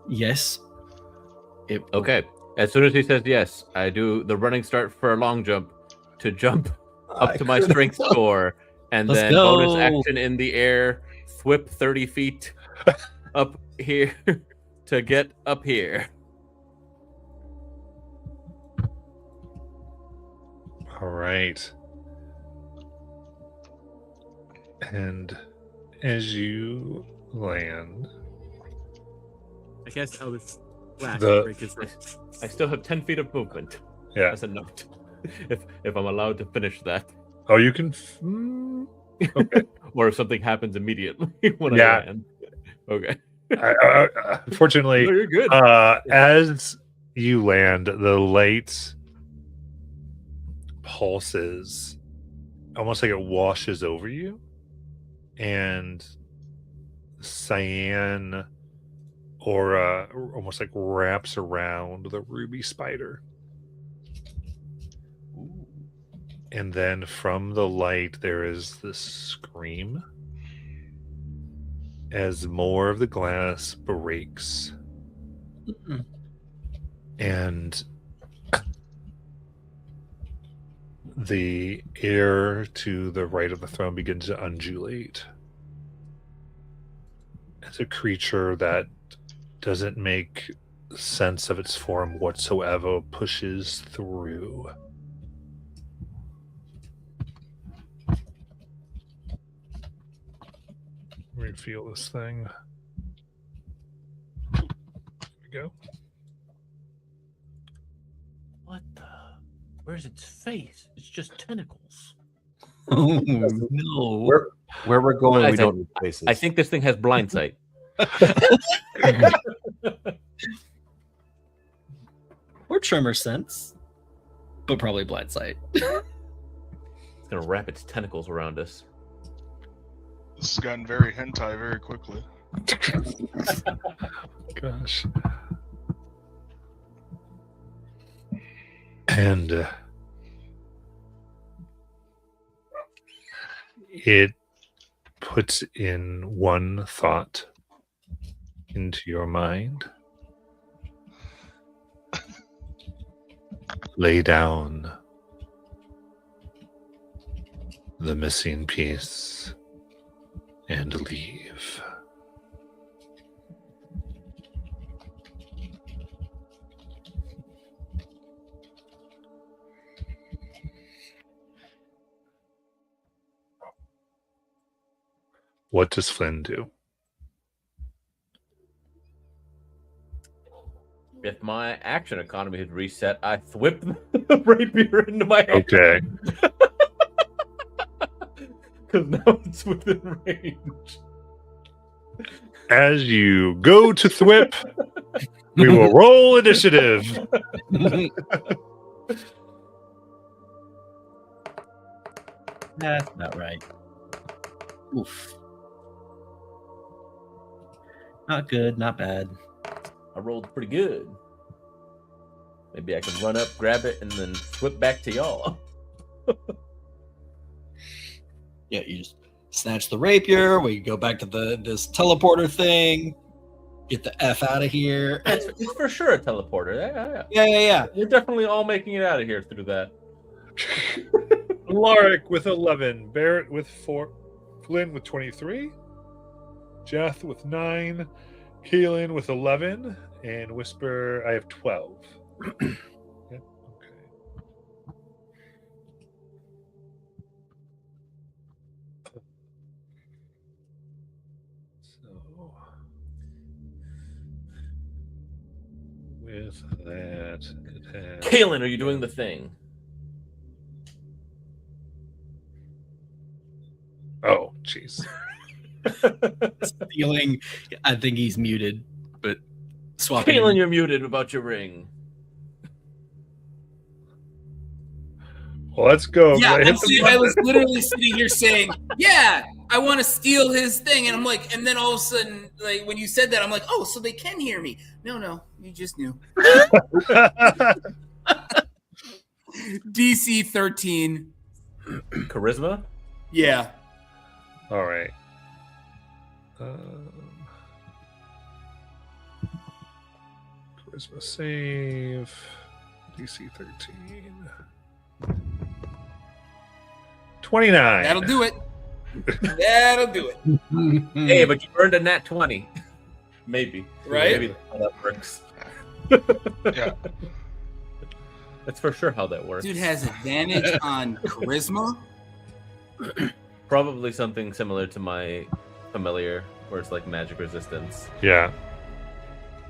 Yes. Okay. As soon as he says yes, I do the running start for a long jump to jump up to my strength score, and Let's then go. bonus action in the air, thwip 30 feet up here to get up here. All right. And as you land, I guess I was flash The- break his wrist. I still have 10 feet of movement. yeah. As a note, if I'm allowed to finish that, Oh, you can. Okay. or if something happens immediately when Yeah. I land. Okay. Unfortunately, No, you're good. as you land, the light pulses, almost like it washes over you, and cyan aura almost like wraps around the ruby spider. And then from the light, there is this scream as more of the glass breaks. Mm-mm. And the air to the right of the throne begins to undulate. It's a creature that doesn't make sense of its form whatsoever pushes through. Let me feel this thing. There we go. What the? Where's its face? It's just tentacles. Oh no! Where we're going, I we think- don't need places. I think this thing has blind sight. Or tremor sense, but probably blind sight. It's gonna wrap its tentacles around us. This has gotten very hentai very quickly. Gosh. And it puts in one thought into your mind. Lay down the missing piece and leave. What does Flynn do? If my action economy had reset, I whip the rapier into my hand. Okay. Because now it's within range. As you go to thwip, we will roll initiative. That's not right. Oof. Not good, not bad. I rolled pretty good. Maybe I can run up, grab it, and then flip back to y'all. Yeah, you just snatch the rapier. We go back to this teleporter thing. Get the F out of here. It's for sure a teleporter. Yeah. Yeah. We're definitely all making it out of here through that. Alaric with 11, Barrett with 4, Flynn with 23, Jath with 9, Kaelin with 11, and Whisper, I have 12. Yeah, okay. So, with that, it has... Kaelin, are you doing the thing? Oh, jeez. Stealing. I think he's muted, but swapping. Kaelin, you're muted about your ring. Well, let's go. Yeah, Hit the I was literally sitting here saying, "Yeah, I want to steal his thing," and I'm like, and then all of a sudden, like when you said that, I'm like, "Oh, so they can hear me?" No, you just knew. DC 13. Charisma? Yeah. All right. Charisma save. DC 13. 29. That'll do it. That'll do it. Hey, but you earned a nat 20. Maybe. Right? Maybe that's how that works. Yeah. That's for sure how that works. Dude has advantage on charisma. Probably something similar to my familiar, where it's like magic resistance. Yeah.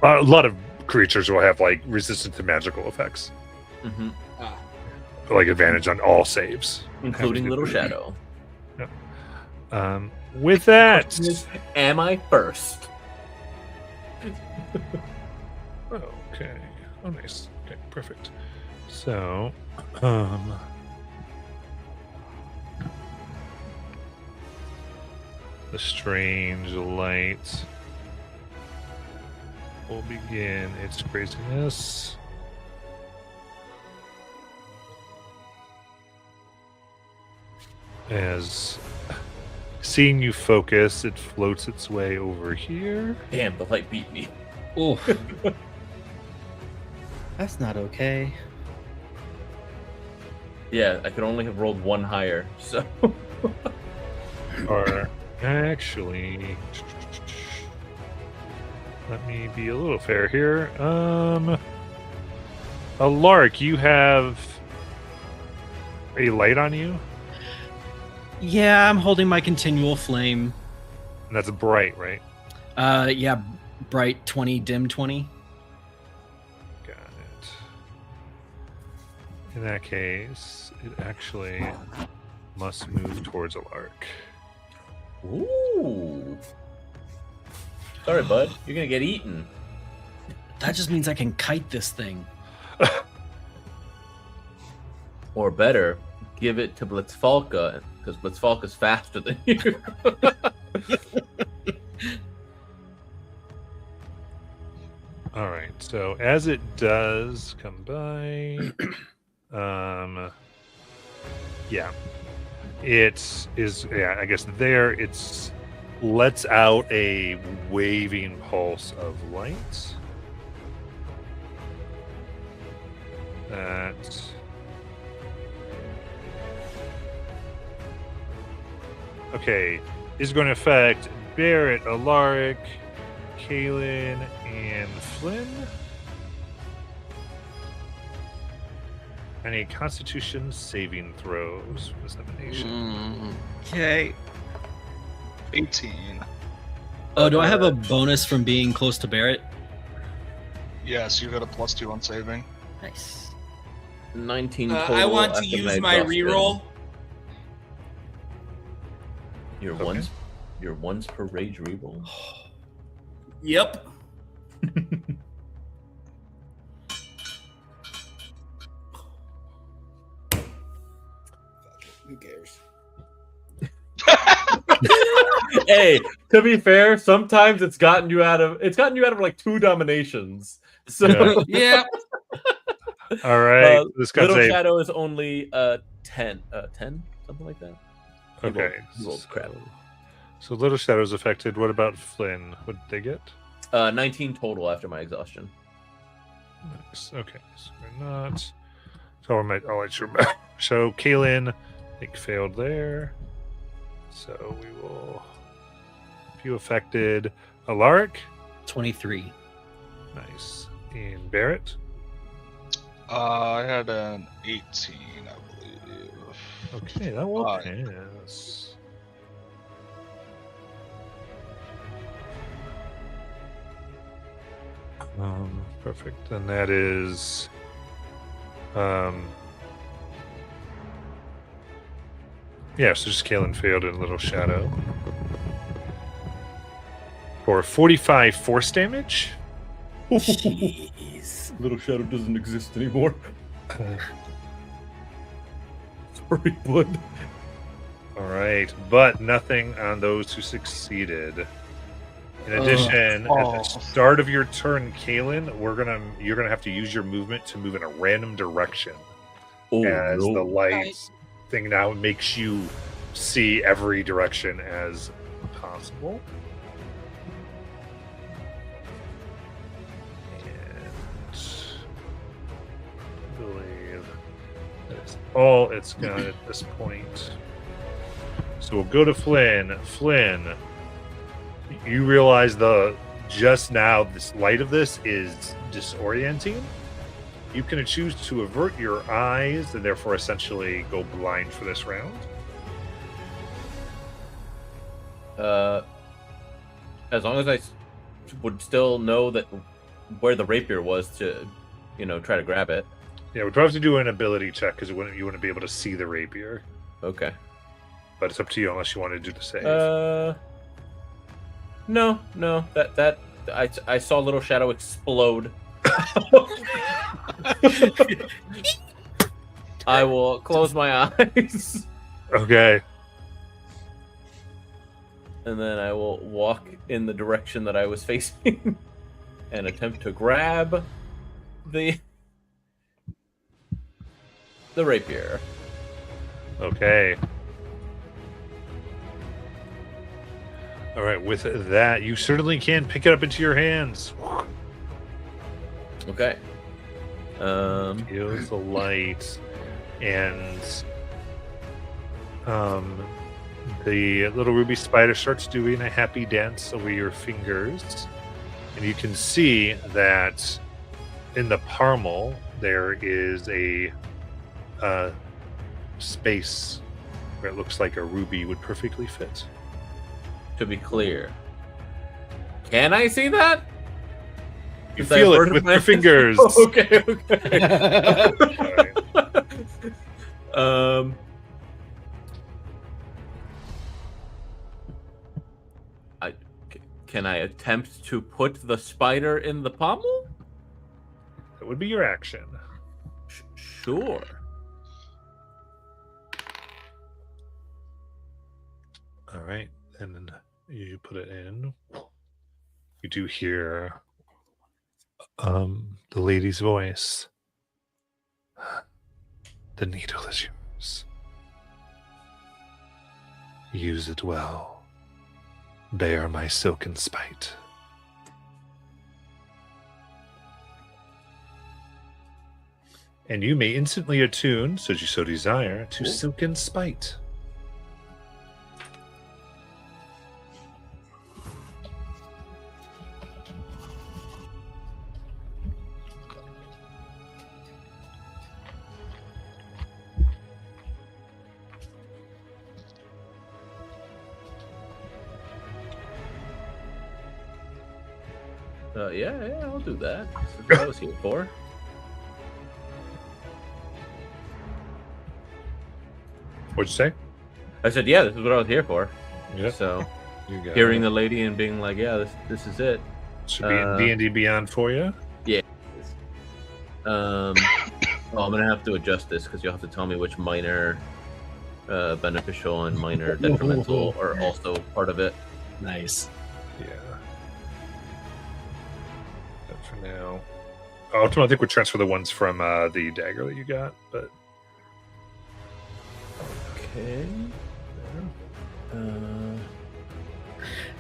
A lot of creatures will have like resistance to magical effects, Mm-hmm. like advantage on all saves, Including Little Shadow. With that, Am I first? okay. Oh, nice. Okay, perfect. So, the strange light will begin its craziness. As seeing you focus, it floats its way over here. Damn, the light beat me. Oh, that's not okay. Yeah, I could only have rolled one higher. So Or actually, let me be a little fair here. Lark, you have a light on you, Yeah, I'm holding my continual flame. and that's bright, right? Yeah, bright 20, dim 20. Got it. In that case, it actually must move towards a lark. ooh. Sorry, bud. You're gonna get eaten. That just means I can kite this thing. Or better, give it to Blitzfalka, because Blitzfalka's faster than you. All right. So as it does come by, yeah, it is. Yeah, I guess there it's lets out a waving pulse of light. That okay is going to affect Barrett, Alaric, Kaelin, and Flynn. Any Constitution saving throws for this elimination? Okay. 18. Oh, do I have a bonus from being close to Barrett? Yes, you got a +2 on saving. Nice. 19 total. I want to after use my exhaustion. reroll. Your Okay. once per rage reroll. Yep. Who cares? Hey, to be fair, sometimes it's gotten you out of like 2 dominations. So Yeah. Yeah. All right. This got Little a Shadow is only 10, something like that. He rolled- okay. he rolled crap. So Little Shadow's affected. What about Flynn? What did they get? 19 total after my exhaustion. Nice. Okay, so we're not. So I'll let you. So Kaelin, I think failed there. So we will. Few affected. Alaric, 23. nice. And Barrett, I had an 18, I believe. okay, that will Fine. pass. Perfect. And that is. Yeah, so just Kaelin failed in Little Shadow. For 45 force damage. Jeez. Little Shadow doesn't exist anymore. Sorry, bud. All right, but nothing on those who succeeded. In addition, at the start of your turn, Kaelin, you're gonna have to use your movement to move in a random direction. As the light Nice. thing now makes you see every direction as possible. And I believe that's all it's got at this point. So we'll go to Flynn. Flynn, you realize just now this light of this is disorienting. You can choose to avert your eyes and therefore essentially go blind for this round. As long as I would still know that where the rapier was to, try to grab it. Yeah, we'd probably have to do an ability check because you wouldn't be able to see the rapier. Okay. But it's up to you unless you want to do the save. No. That I saw Little Shadow explode. I will close my eyes. Okay. And then I will walk in the direction that I was facing and attempt to grab the rapier. Okay. All right, with that, you certainly can pick it up into your hands. Okay. Feels the light. and the little ruby spider starts doing a happy dance over your fingers, and you can see that in the parmel there is a space where it looks like a ruby would perfectly fit. To be clear, can I see that? You Since I feel it averted with my- your fingers. Okay. All right. Can I attempt to put the spider in the pommel? That would be your action. Sure. All right, and then you put it in. You do hear the lady's voice. The needle is yours. Use it well. Bear my silken spite. And you may instantly attune, should you so desire, to silken spite. Yeah, I'll do that. That's what I was here for. What'd you say? I said, yeah, this is what I was here for. Yeah. So, You got hearing it. the lady and being like, yeah, this is it. Should be in D&D Beyond for you. Well, I'm gonna have to adjust this because you'll have to tell me which minor beneficial and minor detrimental are also part of it. Nice. Yeah. But for now. Ultimately, I think we'll transfer the ones from the dagger that you got, but Okay.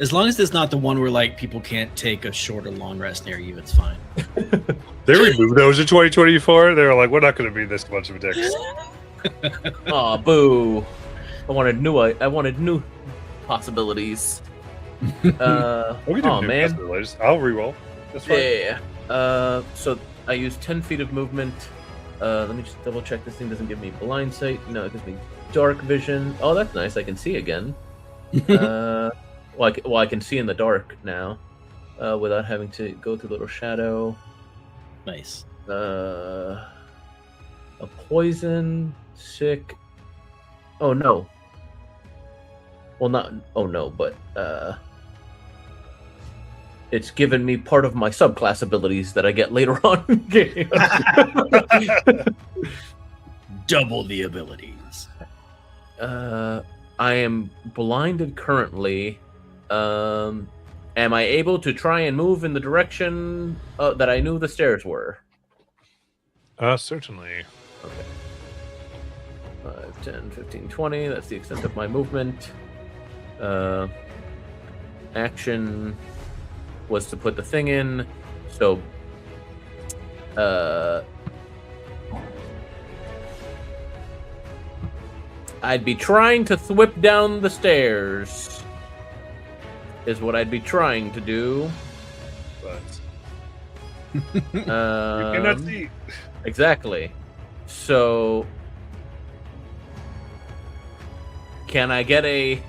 As long as it's not the one where like people can't take a short or long rest near you, it's fine. they removed those in 2024. They were like, we're not going to be this much of dicks. Aw, boo! I wanted new possibilities. We can do Oh new man. possibilities. I'll reroll. That's fine. Yeah. So I use 10 feet of movement. Let me just double check. This thing doesn't give me blind sight. No, it gives me dark vision. Oh, that's nice. I can see again. I can see in the dark now, without having to go through little shadow. Nice. A poison, sick. Oh no. Well, not. Oh no, but it's given me part of my subclass abilities that I get later on in the game. Double the abilities. I am blinded currently. Am I able to try and move in the direction that I knew the stairs were? Certainly. Okay. 5, 10, 15, 20. That's the extent of my movement. Action was to put the thing in. So, I'd be trying to thwip down the stairs. Is what I'd be trying to do. But you cannot see. Exactly. So, can I get a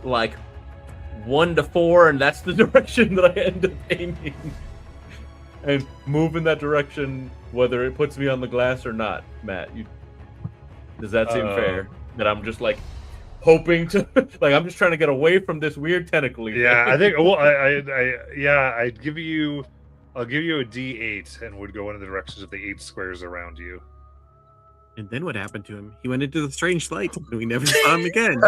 1 to 4, and that's the direction that I end up aiming, and move in that direction, whether it puts me on the glass or not? Matt, does that seem fair? That I'm just hoping to I'm just trying to get away from this weird tentacle. Yeah, I think. Well, I'll give you a D8 and would go in the directions of the 8 squares around you. And then what happened to him? He went into the strange light, and we never saw him again.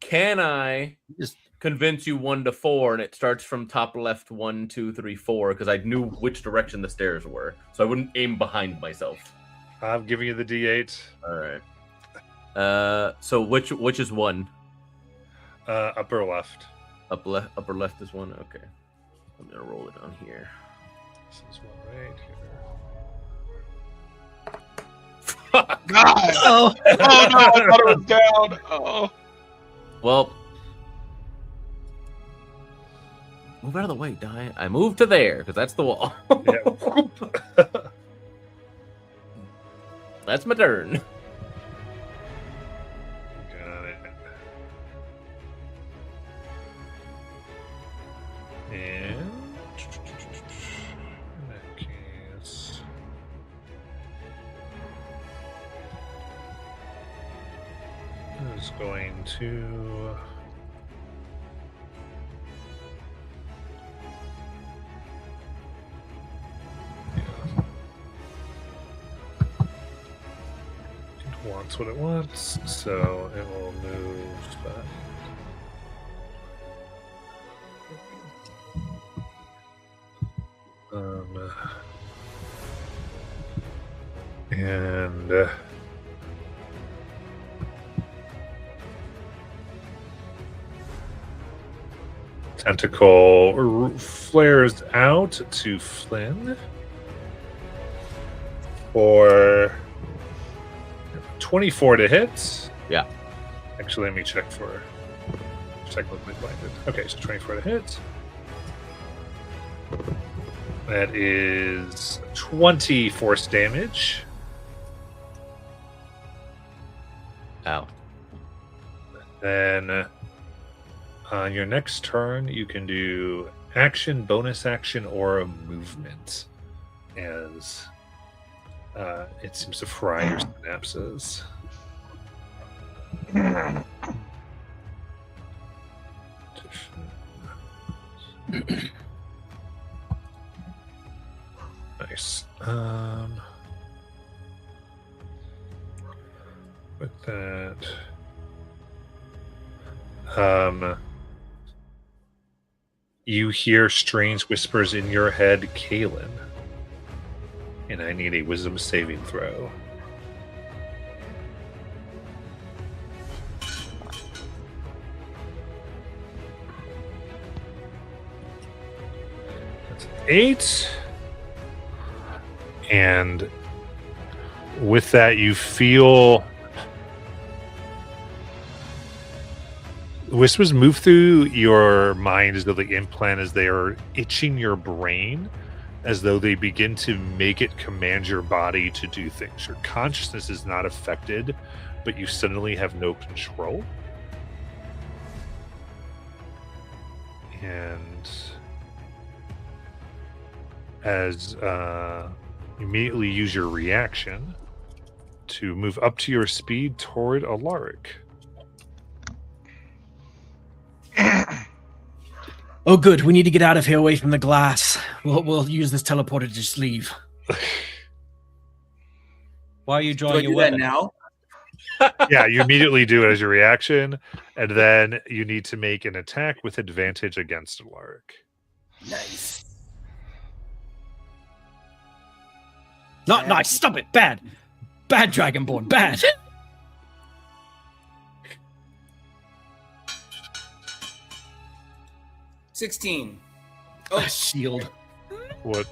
Can I just convince you 1 to 4, and it starts from top left 1, 2, 3, 4, because I knew which direction the stairs were, so I wouldn't aim behind myself. I'm giving you the D8. All right. So which is 1? Upper left. Upper left is 1. Okay. I'm gonna roll it on here. This is one right here. God! Oh, Oh no, I thought it was down. Oh. Well, move out of the way, Die. I moved to there because that's the wall. Yeah. That's my turn. Got it. And in that case, I was going to. It wants what it wants, so it will move back. And tentacle flares out to Flynn for 24 to hit. Yeah. Actually, let me check for technically blinded. Okay, so 24 to hit. That is 20 force damage. Ow. Then on your next turn, you can do action, bonus action, or a movement, as it seems to fry your synapses. Nice. With that, you hear strange whispers in your head, Kaelin, and I need a wisdom saving throw. That's an 8. And with that, you feel whispers move through your mind as though they implant, as they are itching your brain, as though they begin to make it command your body to do things. Your consciousness is not affected, but you suddenly have no control. And as you immediately use your reaction to move up to your speed toward Alaric. Oh, good. We need to get out of here, away from the glass. We'll use this teleporter to just leave. Why are you Do I drawing your do that weapon? now? Yeah, you immediately do it as your reaction, and then you need to make an attack with advantage against Alaric. Nice. Not nice. Stop it. Bad. Bad, Dragonborn. Bad. $16. Oh, shield. What?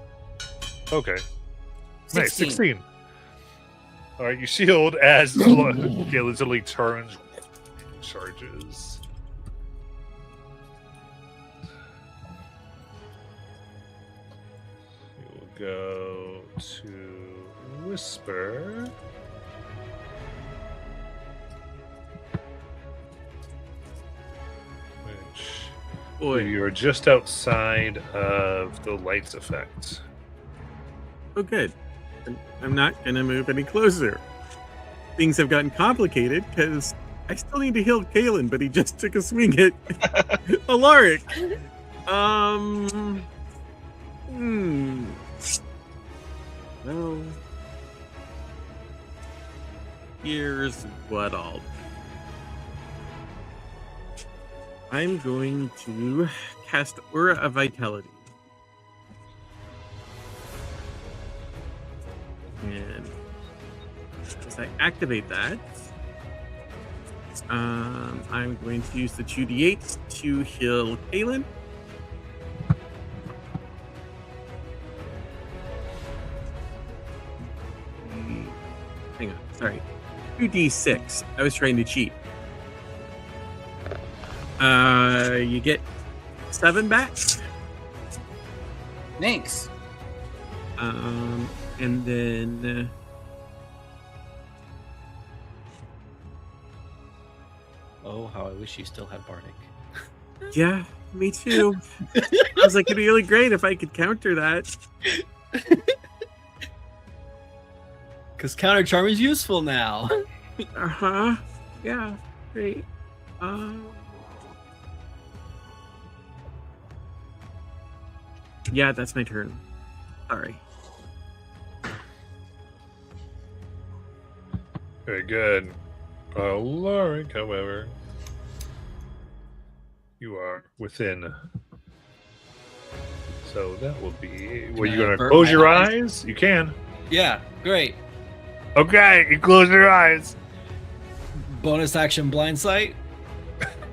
Okay. Nice, 16. 16. All right, you shield as Galen suddenly turns, charges. You will go to Whisper. Which Boy. you are just outside of the lights effect. Oh, good. I'm not going to move any closer. Things have gotten complicated because I still need to heal Kaelin, but he just took a swing at Alaric. Well, here's what I'll do. I'm going to cast Aura of Vitality. And as I activate that, I'm going to use the 2d8 to heal Kaelin. Sorry, 2d6. I was trying to cheat. You get 7 back. Thanks. And then Oh, how I wish you still had Bardic. yeah, me too. I was like, it'd be really great if I could counter that. Because counter charm is useful now. Uh-huh. Yeah, great. Yeah, that's my turn. Sorry. Very good. Lorik, however, you are within. So that will be. Were you I going to avert close my your eyes? eyes? You can. Yeah, great. Okay, you close your eyes. Bonus action blind sight.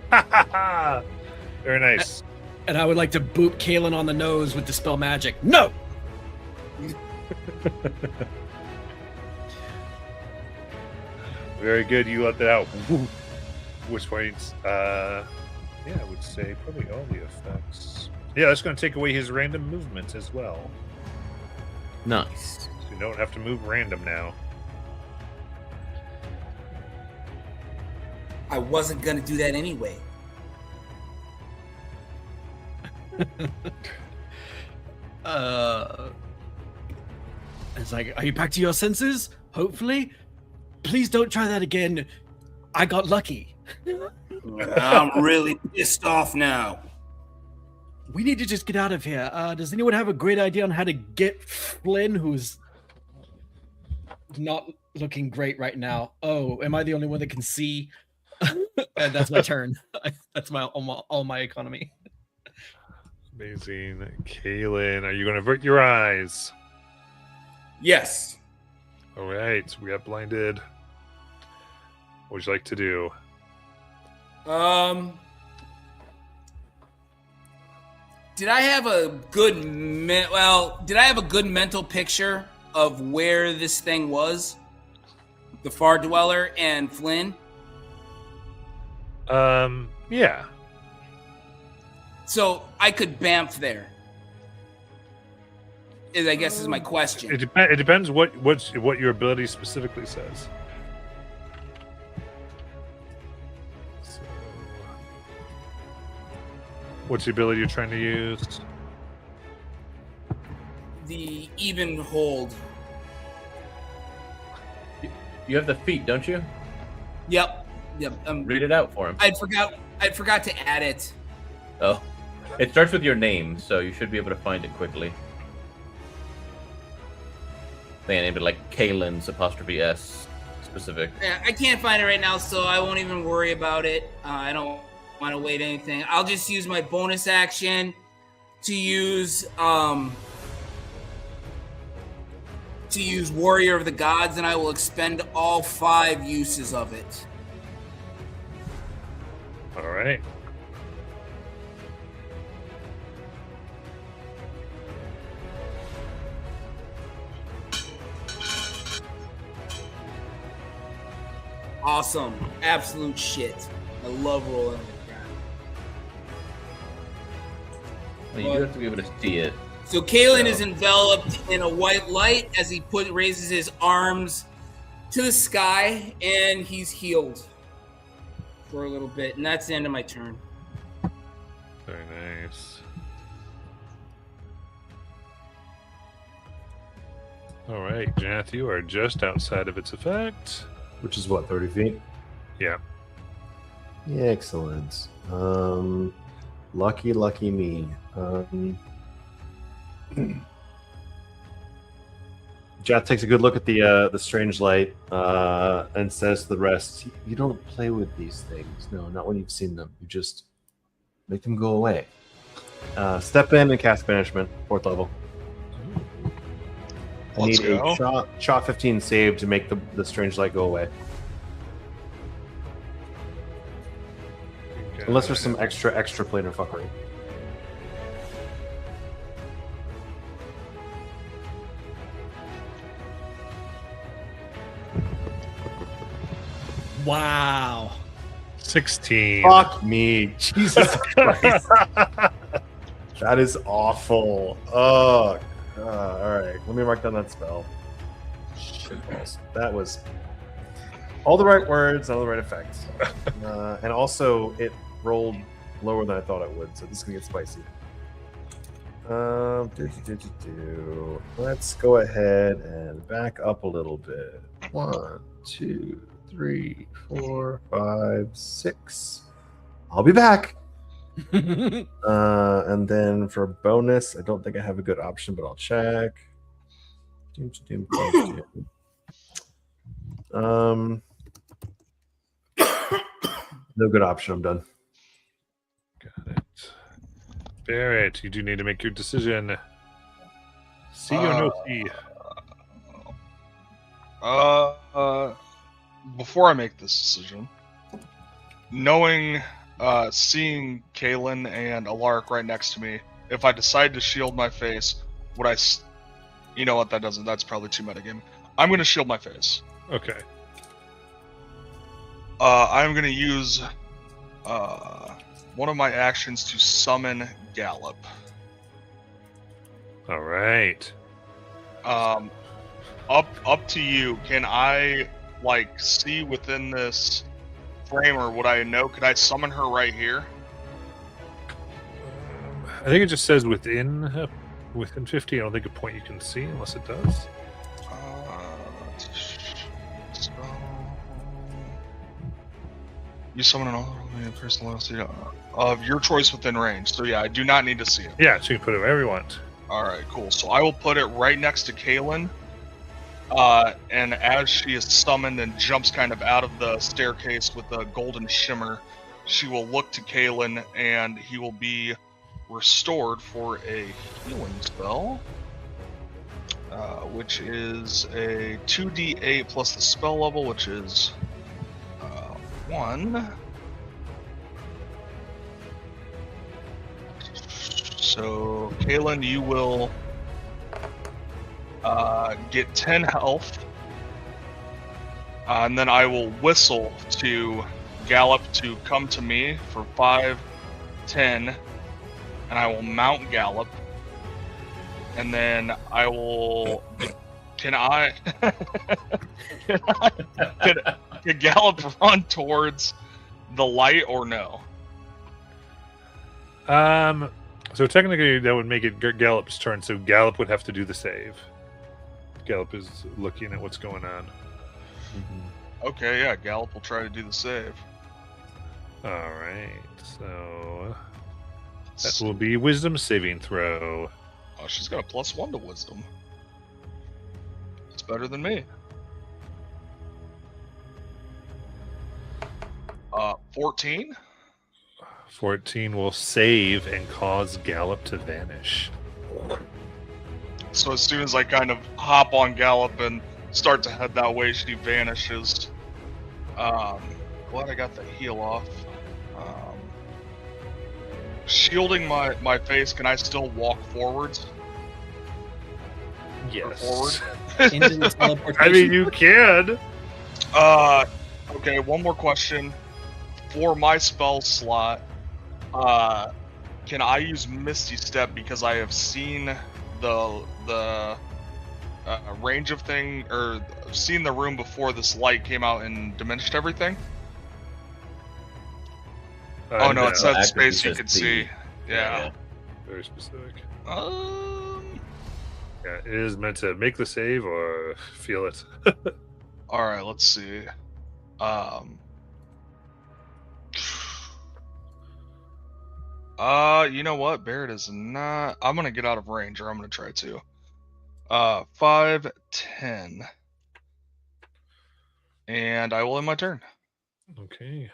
Very nice. And I would like to boop Kalen on the nose with Dispel Magic. No! Very good. You let that out. Which points? Yeah, I would say probably all the effects. Yeah, that's going to take away his random movements as well. Nice. So you don't have to move random now. I wasn't gonna do that anyway. It's like, are you back to your senses? Hopefully. Please don't try that again. I got lucky. I'm really pissed off now. We need to just get out of here. Does anyone have a great idea on how to get Flynn, who's not looking great right now? Oh, am I the only one that can see? And that's my turn. That's all my economy. Amazing. Kaylin, are you going to avert your eyes? Yes. All right, we got blinded. What would you like to do? Did I have a good mental picture of where this thing was? The Far Dweller and Flynn? Yeah. So I could bamf there. I guess is my question. It depends what your ability specifically says. So, what's the ability you're trying to use? The even hold. You have the feat, don't you? Yep. Read it out for him. I forgot to add it. Oh. It starts with your name, so you should be able to find it quickly. I think I named it like Kalen's apostrophe S specific. Yeah, I can't find it right now, so I won't even worry about it. I don't want to wait anything. I'll just use my bonus action to use Warrior of the Gods, and I will expend all 5 uses of it. All right. Awesome. Absolute shit. I love rolling like that. Well, you do have to be able to see it. So Kalen is enveloped in a white light as he raises his arms to the sky, and he's healed for a little bit. And that's the end of my turn. Very nice. All right, Jath, you are just outside of its effect. Which is what, 30 feet? Yeah. Excellent. Lucky me. Jath takes a good look at the strange light and says to the rest, "You don't play with these things. No, not when you've seen them. You just make them go away." Step in and cast Banishment, 4th level. I Let's need go. a shot 15 save to make the strange light go away. Unless there's some extra planar fuckery. Wow. 16. Fuck me. Jesus Christ. That is awful. Oh, all right. Let me mark down that spell. Shitballs. That was all the right words, all the right effects. And also, it rolled lower than I thought it would, so this is going to get spicy. Let's go ahead and back up a little bit. 1, 2, 3, 4, 5, 6. I'll be back. And then for bonus, I don't think I have a good option, but I'll check. No good option. I'm done. Got it. Barrett, you do need to make your decision. See or no see? Before I make this decision, knowing, seeing Kaylin and Alaric right next to me, if I decide to shield my face, would I? You know what? That's probably too metagaming. I'm going to shield my face. Okay. I'm going to use one of my actions to summon Gallop. All right. Up to you. Can I see within this frame, or would I know? Could I summon her right here? I think it just says within 50. I don't think a point you can see unless it does. You summon an person of your choice within range. So yeah, I do not need to see it. Yeah, so you can put it wherever you want. All right, cool. So I will put it right next to Kaylin. And as she is summoned and jumps kind of out of the staircase with a golden shimmer, she will look to Kaylin, and he will be restored for a healing spell, which is a 2d8 plus the spell level, which is 1. So, Kaylin, you will get 10 health, and then I will whistle to Gallop to come to me for 5, 10, and I will mount Gallop, and then I will. Can Gallop run towards the light or no? So technically that would make it Gallop's turn, so Gallop would have to do the save. Gallop is looking at what's going on. Okay, yeah, Gallop will try to do the save. Alright, so that will be Wisdom saving throw. Oh, she's got a +1 to Wisdom. It's better than me. 14? 14 will save and cause Gallop to vanish. So as soon as I kind of hop on Gallop and start to head that way, she vanishes. Glad I got the heal off. Shielding my face, can I still walk forwards? Yes. Forward? Instant teleportation. I mean, you can. Okay, one more question. For my spell slot, can I use Misty Step because I have seen the range of thing, or seen the room before this light came out and diminished everything? Oh no, it says active space you just can the- see. Yeah. Very specific. Yeah, it is meant to make the save or feel it. All right, let's see. You know what? Barrett is not. I'm gonna get out of range, or I'm gonna try to. 5, 10, and I will end my turn. Okay.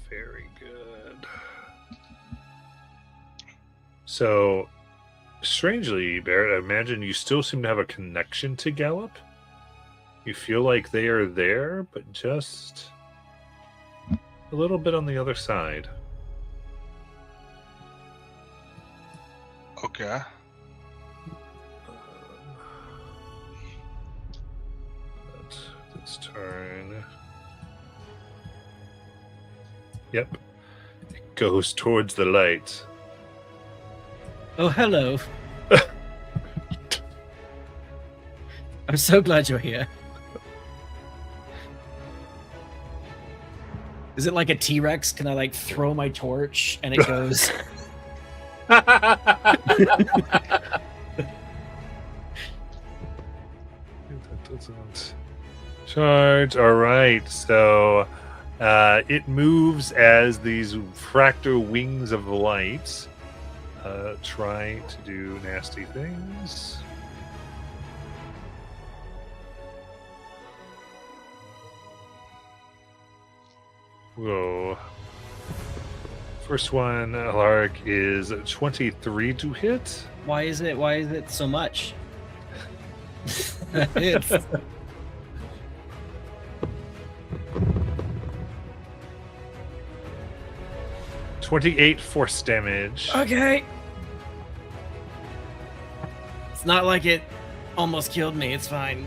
Very good. So, strangely, Barrett, I imagine you still seem to have a connection to Gallop. You feel like they are there, but just a little bit on the other side. Okay. Yep. It goes towards the light. Oh, hello. I'm so glad you're here. Is it like a T-Rex? Can I like throw my torch and it goes? Charge. All right. So it moves as these fractal wings of light try to do nasty things. Whoa. First one, Alaric, is 23 to hit. Why is it so much? It's... 28 force damage. Okay. It's not like it almost killed me. It's fine.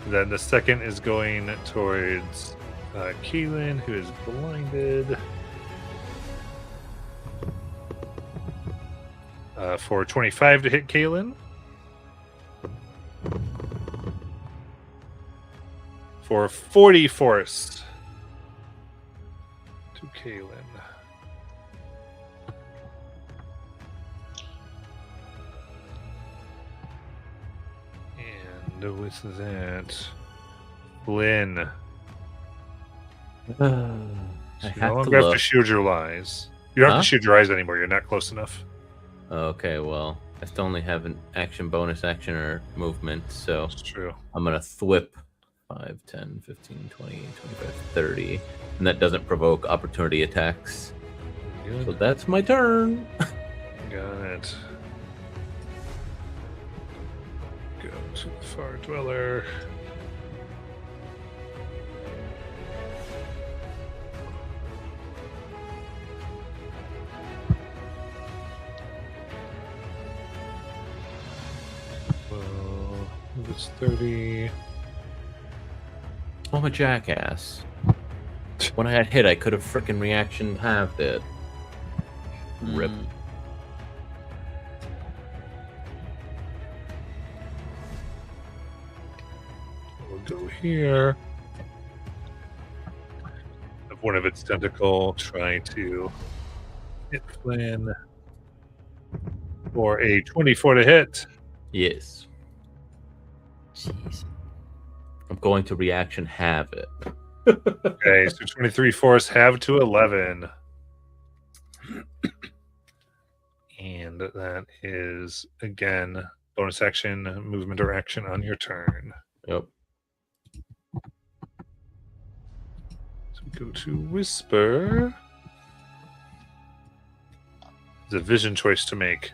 Then the second is going towards Keelan, who is blinded. For 25 to hit Keelan. For 40 force to Keelan. And with that, Flynn. I So you have no to longer have to look. shield your eyes. You don't have Huh? to shield your eyes anymore. You're not close enough. Okay, well, I still only have an action, bonus action, or movement, so That's true. I'm going to thwip 5, 10, 15, 20, 25, 30. And that doesn't provoke opportunity attacks. Good. So that's my turn. Got it. Go to the Far Dweller. Well, it's 30. I'm a jackass. When I had hit, I could have frickin' reaction halved it. Rip. Mm. We'll go here. Have one of its tentacle try to hit Flynn for a 24 to hit. Yes. Jeez. I'm going to reaction halve it. Okay, so 23 force, have to 11. And that is, again, bonus action, movement or action on your turn. Yep. So we go to Whisper. There's a vision choice to make.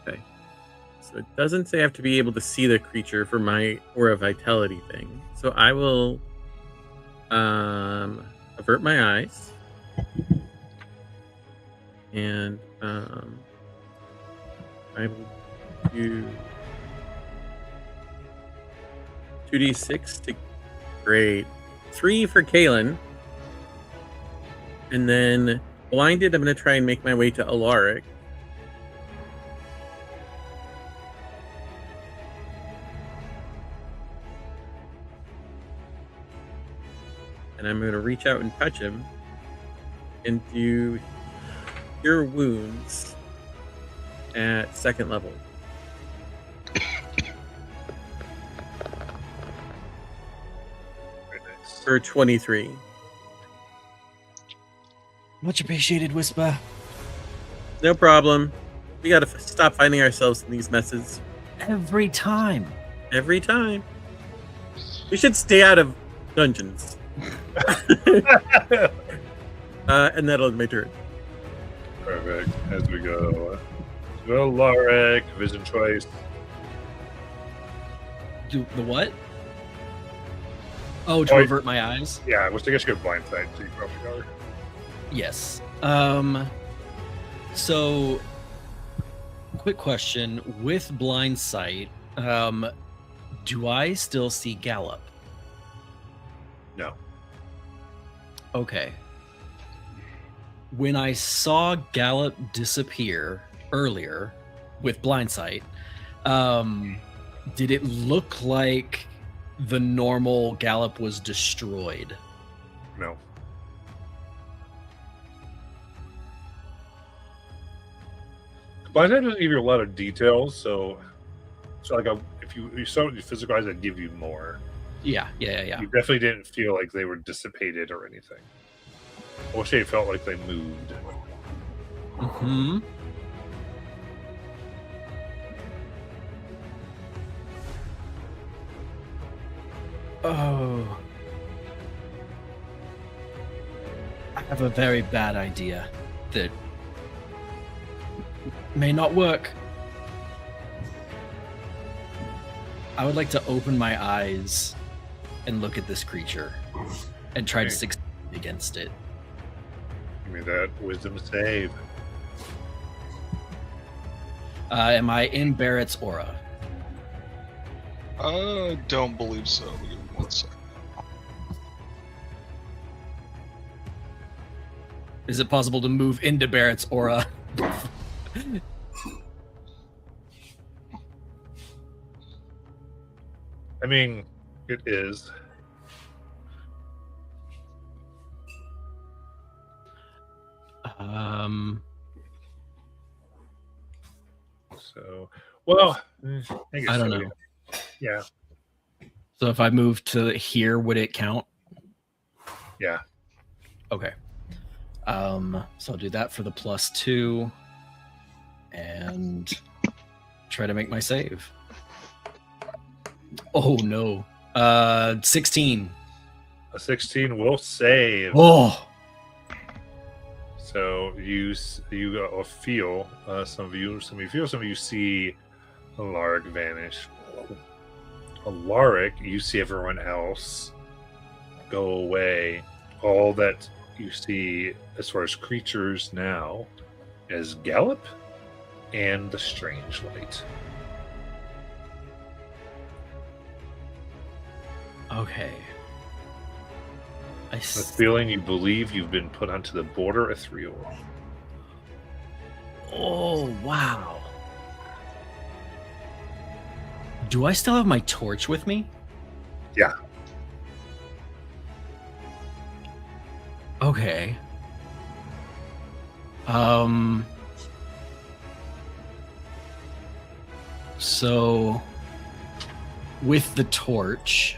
Okay. So it doesn't say I have to be able to see the creature for my aura vitality thing. So I will avert my eyes. And I will do 2d6 to great. 3 for Kalen. And then blinded, I'm going to try and make my way to Alaric. And I'm going to reach out and touch him and do Cure Wounds at 2nd level. Very nice. For 23. Much appreciated, Whisper. No problem. We got to stop finding ourselves in these messes Every time. every time. We should stay out of dungeons. And that'll be my turn. Perfect. As we go to Alaric, vision choice. Do the what? Oh, to Oh, avert my eyes? Yeah, which I guess you have blind sight, so you probably are. Yes. So, quick question: with blind sight, do I still see Gallop? No. Okay. When I saw Gallop disappear earlier with blind sight, did it look like the normal Gallop was destroyed? No. But that doesn't give you a lot of details, so like if you saw it with your physical eyes, I'd give you more. Yeah. You definitely didn't feel like they were dissipated or anything. I wish they felt like they moved. Hmm. Oh. I have a very bad idea that may not work. I would like to open my eyes and look at this creature and try to Okay. succeed against it. Give me that wisdom save. Am I in Barrett's aura? Don't believe so. Give me 1 second. Is it possible to move into Barrett's aura? I mean, it is. So, well, I guess I don't so, know. Yeah. So if I move to here, would it count? Yeah. Okay. So I'll do that for the +2 and try to make my save. Oh no. 16. A 16 will save. Oh. So you feel some of you see Alaric vanish. Alaric, you see everyone else go away. All that you see as far as creatures now is Gallop and the Strange Light. Okay. The feeling you believe you've been put onto the border ethereal. Oh, wow. Do I still have my torch with me? Yeah. Okay. So with the torch,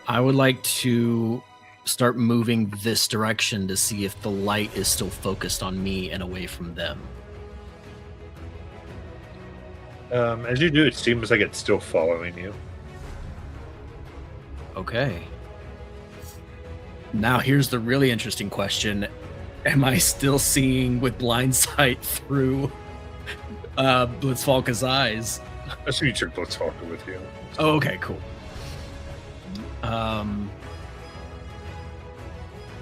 I would like to start moving this direction to see if the light is still focused on me and away from them. As you do, it seems like it's still following you. Okay. Now here's the really interesting question. Am I still seeing with blind sight through Blitzfalka's eyes? That's who you took Blitzfalka with you. Oh, okay, cool.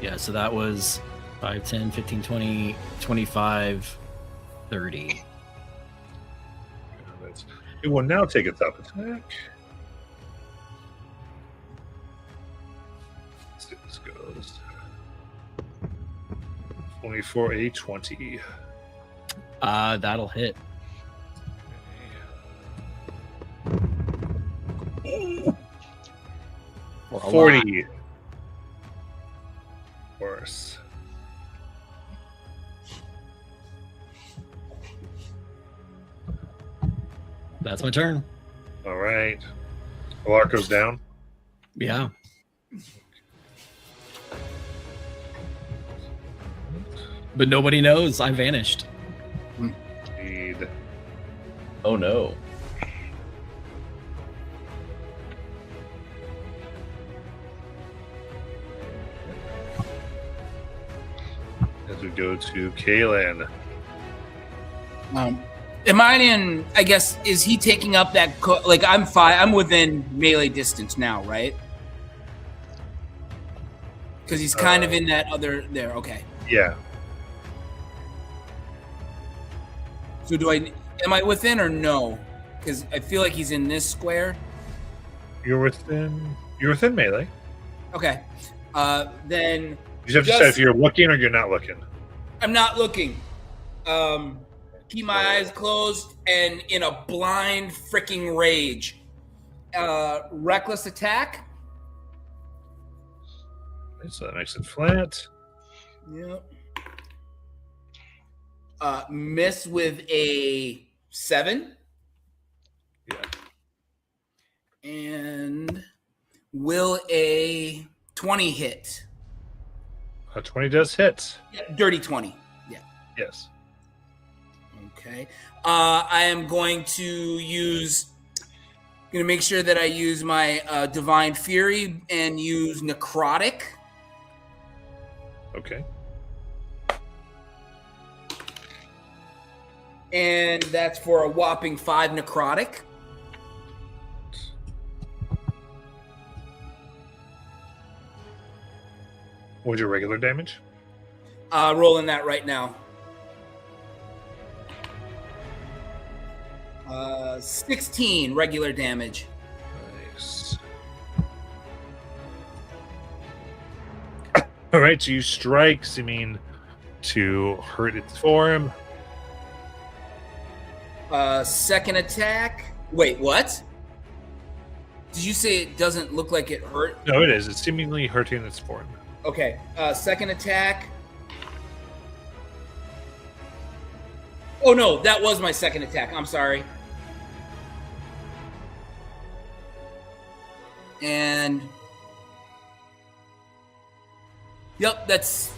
Yeah, so that was 5, 10, 15, 20, 25, 30. It will now take its up attack. This goes 24, a 20. That'll hit. 40. Worse. That's my turn. All right. Alark goes down. Yeah. But nobody knows I vanished. Indeed. Oh no. As we go to Kaylin. Am I in? I guess is he taking up that? Like I'm within melee distance now, right? Because he's kind of in that other there. Okay. Yeah. So am I within or no? Because I feel like he's in this square. You're within melee. Okay. Then You just have to decide if you're looking or you're not looking. I'm not looking. Keep my eyes closed and in a blind freaking rage. Reckless attack. So that makes it flat. Yep. Miss with a 7. Yeah. And will a 20 hit? A 20 does hit. Yeah, dirty 20. Yeah. Yes. Okay. I am going to make sure that I use my Divine Fury and use Necrotic. Okay. And that's for a whopping 5 Necrotic. What was your regular damage? Rolling that right now. 16 regular damage. Nice. All right, so you strike, seeming to hurt its form. Second attack. Wait, what? Did you say it doesn't look like it hurt? No, it is. It's seemingly hurting its form. Okay. Second attack. Oh no, that was my second attack. I'm sorry. And yep, that's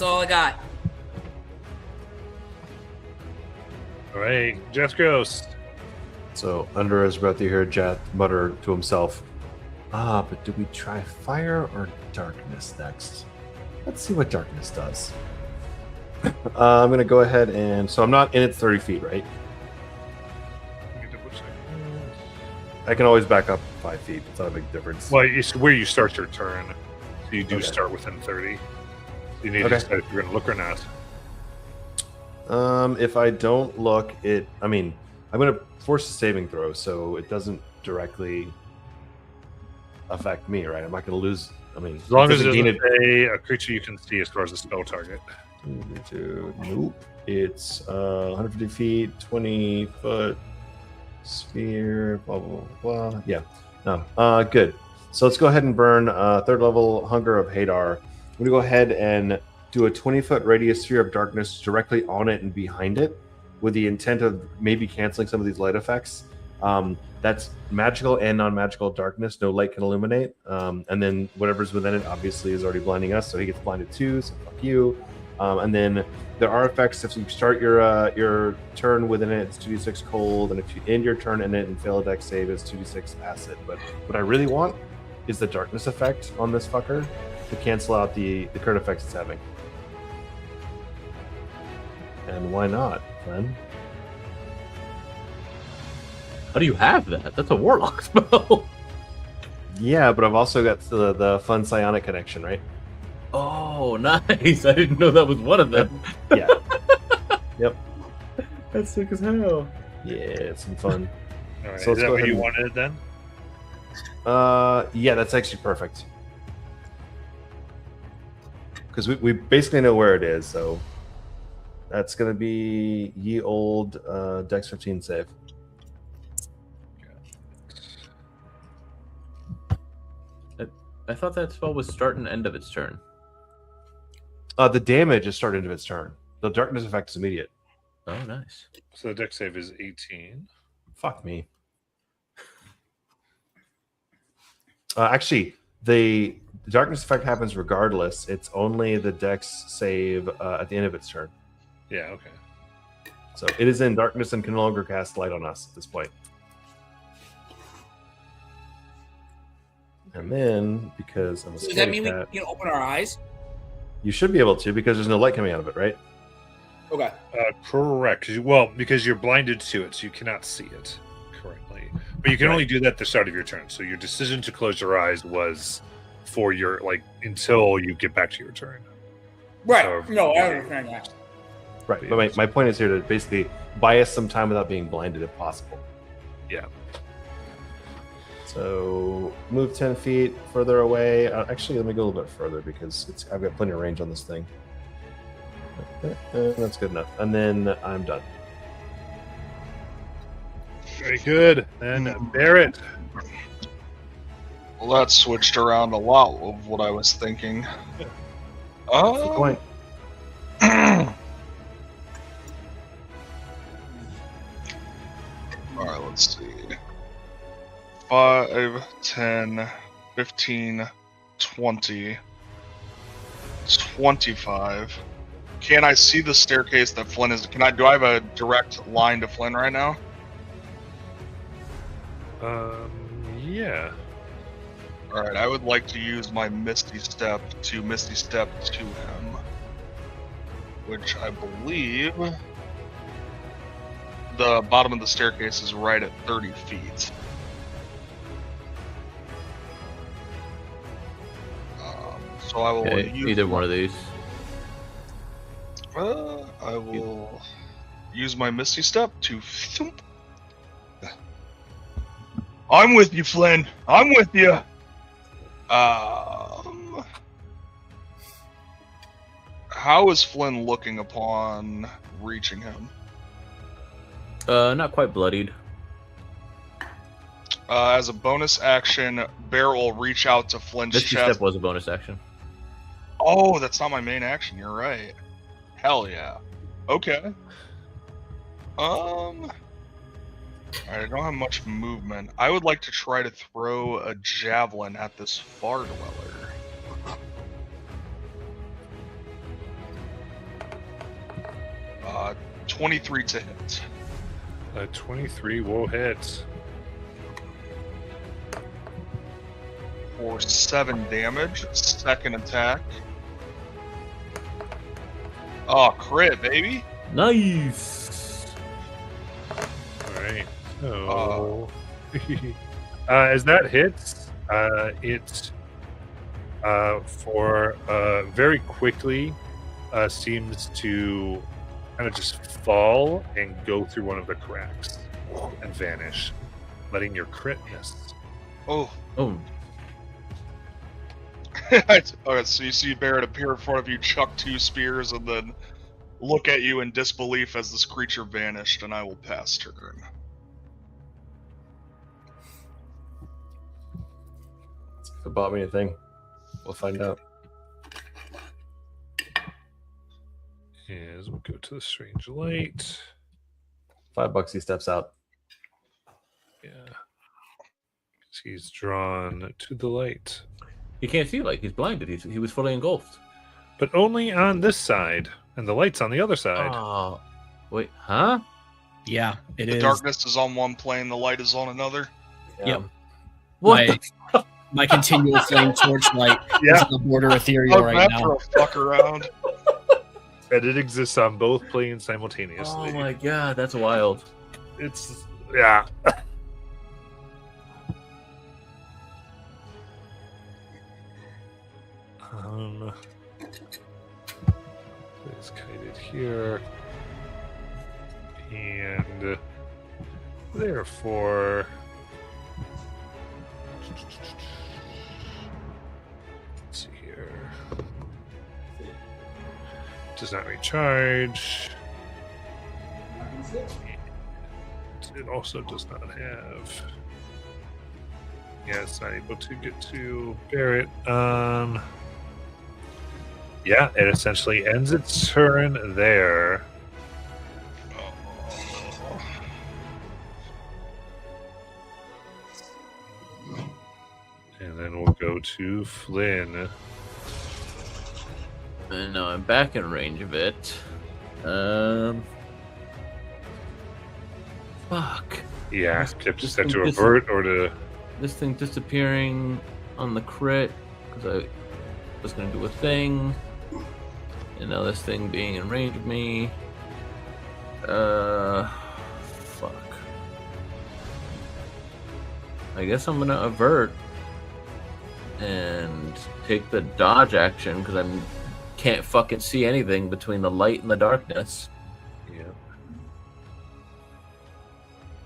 all I got. All right, Jeth Gross. So under his breath, you hear Jath mutter to himself, but do we try fire or darkness next? Let's see what darkness does. I'm going to go ahead and... So I'm not in it 30 feet, right? Let me double check. I can always back up 5 feet. It's not a big difference. Well, it's where you start your turn. So you do Okay. start within 30. You need to Okay. decide if you're going to look or not. If I don't look, I'm going to force a saving throw, so it doesn't directly affect me, right? I'm not going to lose... As long as it doesn't doesn't gain say a creature you can see as far as a spell target. Nope. It's 150 feet, 20 foot sphere, blah, blah, blah, blah. Yeah. No. Good. So let's go ahead and burn third level Hunger of Hadar. I'm going to go ahead and do a 20-foot radius sphere of darkness directly on it and behind it with the intent of maybe canceling some of these light effects. That's magical and non-magical darkness. No light can illuminate. And then whatever's within it obviously is already blinding us, so he gets blinded too, so fuck you. And then there are effects if you start your turn within it, it's 2d6 cold, and if you end your turn in it and fail a dex save, it's 2d6 acid. But what I really want is the darkness effect on this fucker to cancel out the current effects it's having. And why not, Glenn? How do you have that? That's a warlock spell. Yeah, but I've also got the fun psionic connection, right? Oh, nice. I didn't know that was one of them. Yeah. Yep. That's sick as hell. Yeah, it's some fun. All right, So is let's that go what ahead you and- wanted then? Yeah, that's actually perfect. Because we basically know where it is, so that's gonna be ye old Dex 15 save. I thought that spell was start and end of its turn. The damage is starting of its turn. The darkness effect is immediate. Oh, nice. So the dex save is 18. Fuck me. Actually, the darkness effect happens regardless. It's only the Dex save at the end of its turn. Yeah, okay. So it is in darkness and can no longer cast light on us at this point. And then, because I'm a Does that scaredy mean cat, we can open our eyes? you should be able to because there's no light coming out of it, right? Okay. Correct. Because you're blinded to it, so you cannot see it currently. But you can only do that at the start of your turn. So your decision to close your eyes was for your until you get back to your turn. Right. So- No, I understand that. Right. But my point is here to basically buy us some time without being blinded if possible. Yeah. So move 10 feet further away. Actually, let me go a little bit further because I've got plenty of range on this thing. That's good enough. And then I'm done. Very good. And Barrett. Well, that switched around a lot of what I was thinking. That's the point. Alright, let's see. 5, 10, 15, 20, 25. Can I see the staircase that Flynn is? Do I have a direct line to Flynn right now? Yeah. Alright, I would like to use my Misty Step to him. Which I believe the bottom of the staircase is right at 30 feet. So I will use either one of these. I will use my Misty Step to thump. I'm with you, Flynn. I'm with you. How is Flynn looking upon reaching him? Not quite bloodied. As a bonus action, Bear will reach out to Flynn's Misty chest. Step was a bonus action. Oh, that's not my main action. You're right. Hell yeah. Okay. Alright, I don't have much movement. I would like to try to throw a javelin at this Far Dweller. 23 to hit. 23 will hit. For 7 damage. Second attack. Oh, crit, baby. Nice. Alright. So as that hits, it for very quickly seems to kind of just fall and go through one of the cracks and vanish, letting your crit miss. Oh. Oh. Alright, so you see Barrett appear in front of you, chuck 2 spears, and then look at you in disbelief as this creature vanished, and I will pass turn. If it bought me a thing, we'll find out. As we'll go to the strange light. $5 he steps out. Yeah. He's drawn to the light. He can't see light. He's blinded. He was fully engulfed. But only on this side, and the light's on the other side. Oh, wait, huh? Yeah, it The is. darkness is on one plane, the light is on another. Yep. What? My continual flame torchlight is on the border ethereal Oh, right that now. for a fuck around. And it exists on both planes simultaneously. Oh my god, that's wild. It's yeah. It's kited here, and therefore, let's see here. Does not recharge. It also does not have. Yeah, it's not able to get to Barrett. Yeah, it essentially ends its turn there. And then we'll go to Flynn. And now I'm back in range of it. Fuck. Yeah, This- Kip just this had to thing dis- avert or to. This thing disappearing on the crit because I was gonna do a thing, and now this thing being in range of me. Fuck. I guess I'm gonna avert and take the dodge action because I can't fucking see anything between the light and the darkness. Yeah.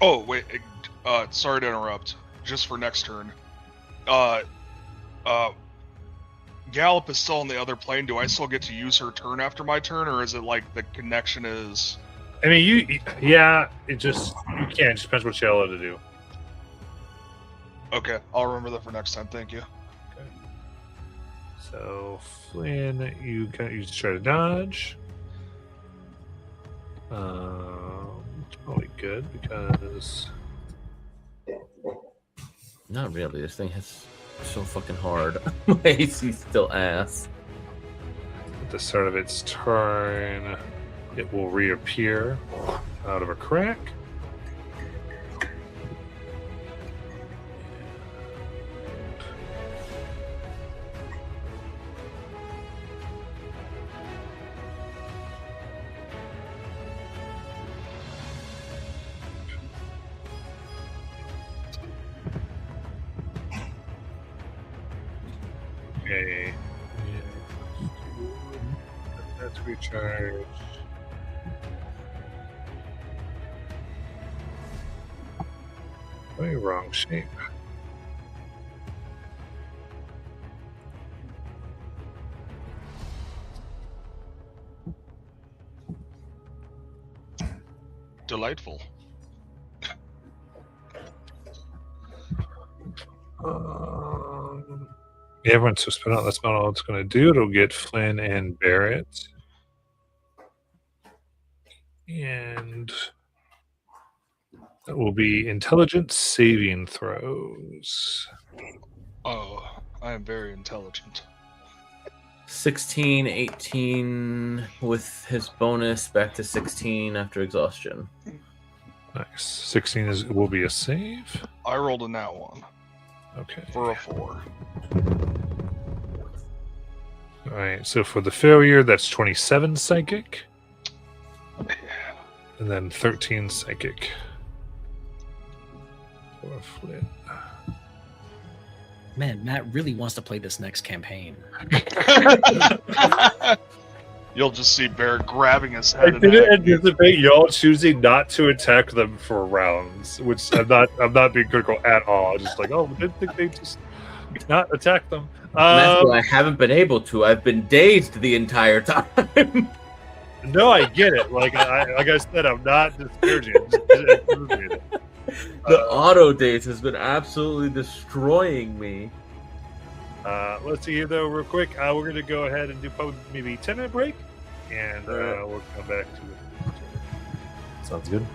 Oh wait, sorry to interrupt. Just for next turn. Gallop is still on the other plane. Do I still get to use her turn after my turn, or is it like the connection is? I mean, yeah. It just you can't. It just depends what you allow to do. Okay, I'll remember that for next time. Thank you. So Flynn, you try to dodge. It's probably good because Not really. This thing has so fucking hard. My AC's still ass. at the start of its turn, it will reappear out of a crack. Okay. Let's recharge. Very wrong shape. Delightful. Yeah, everyone's so spin out. That's not all it's going to do. It'll get Flynn and Barrett. And that will be intelligence saving throws. Oh, I am very intelligent. 16, 18 with his bonus, back to 16 after exhaustion. Nice. 16 will be a save. I rolled a nat one Okay. for a 4. All right. So for the failure, that's 27 psychic. And then 13 psychic. For Flynn. Man, Matt really wants to play this next campaign. You'll just see Bear grabbing his I head. and didn't neck. anticipate y'all choosing not to attack them for rounds, which I'm not being critical at all. I'm just like, oh, didn't think they just not attack them. That's why I haven't been able to. I've been dazed the entire time. No, I get it. Like I said, I'm not disparaging. Just improving it. The auto daze has been absolutely destroying me. Let's see here, though, real quick. We're going to go ahead and do probably maybe a 10-minute break, and we'll come back to it. Sounds good.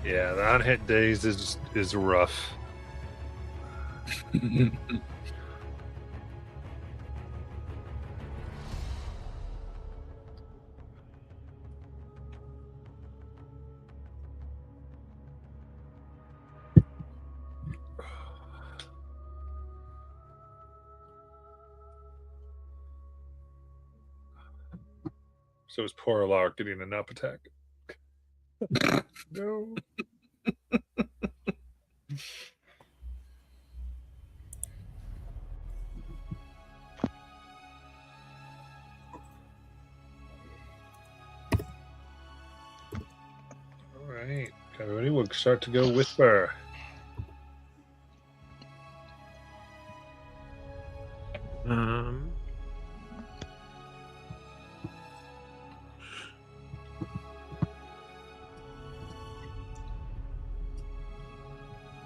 Yeah, the on-hit days is rough. So is poor Lark getting an up attack? No. All right, everybody, we'll start to go Whisper.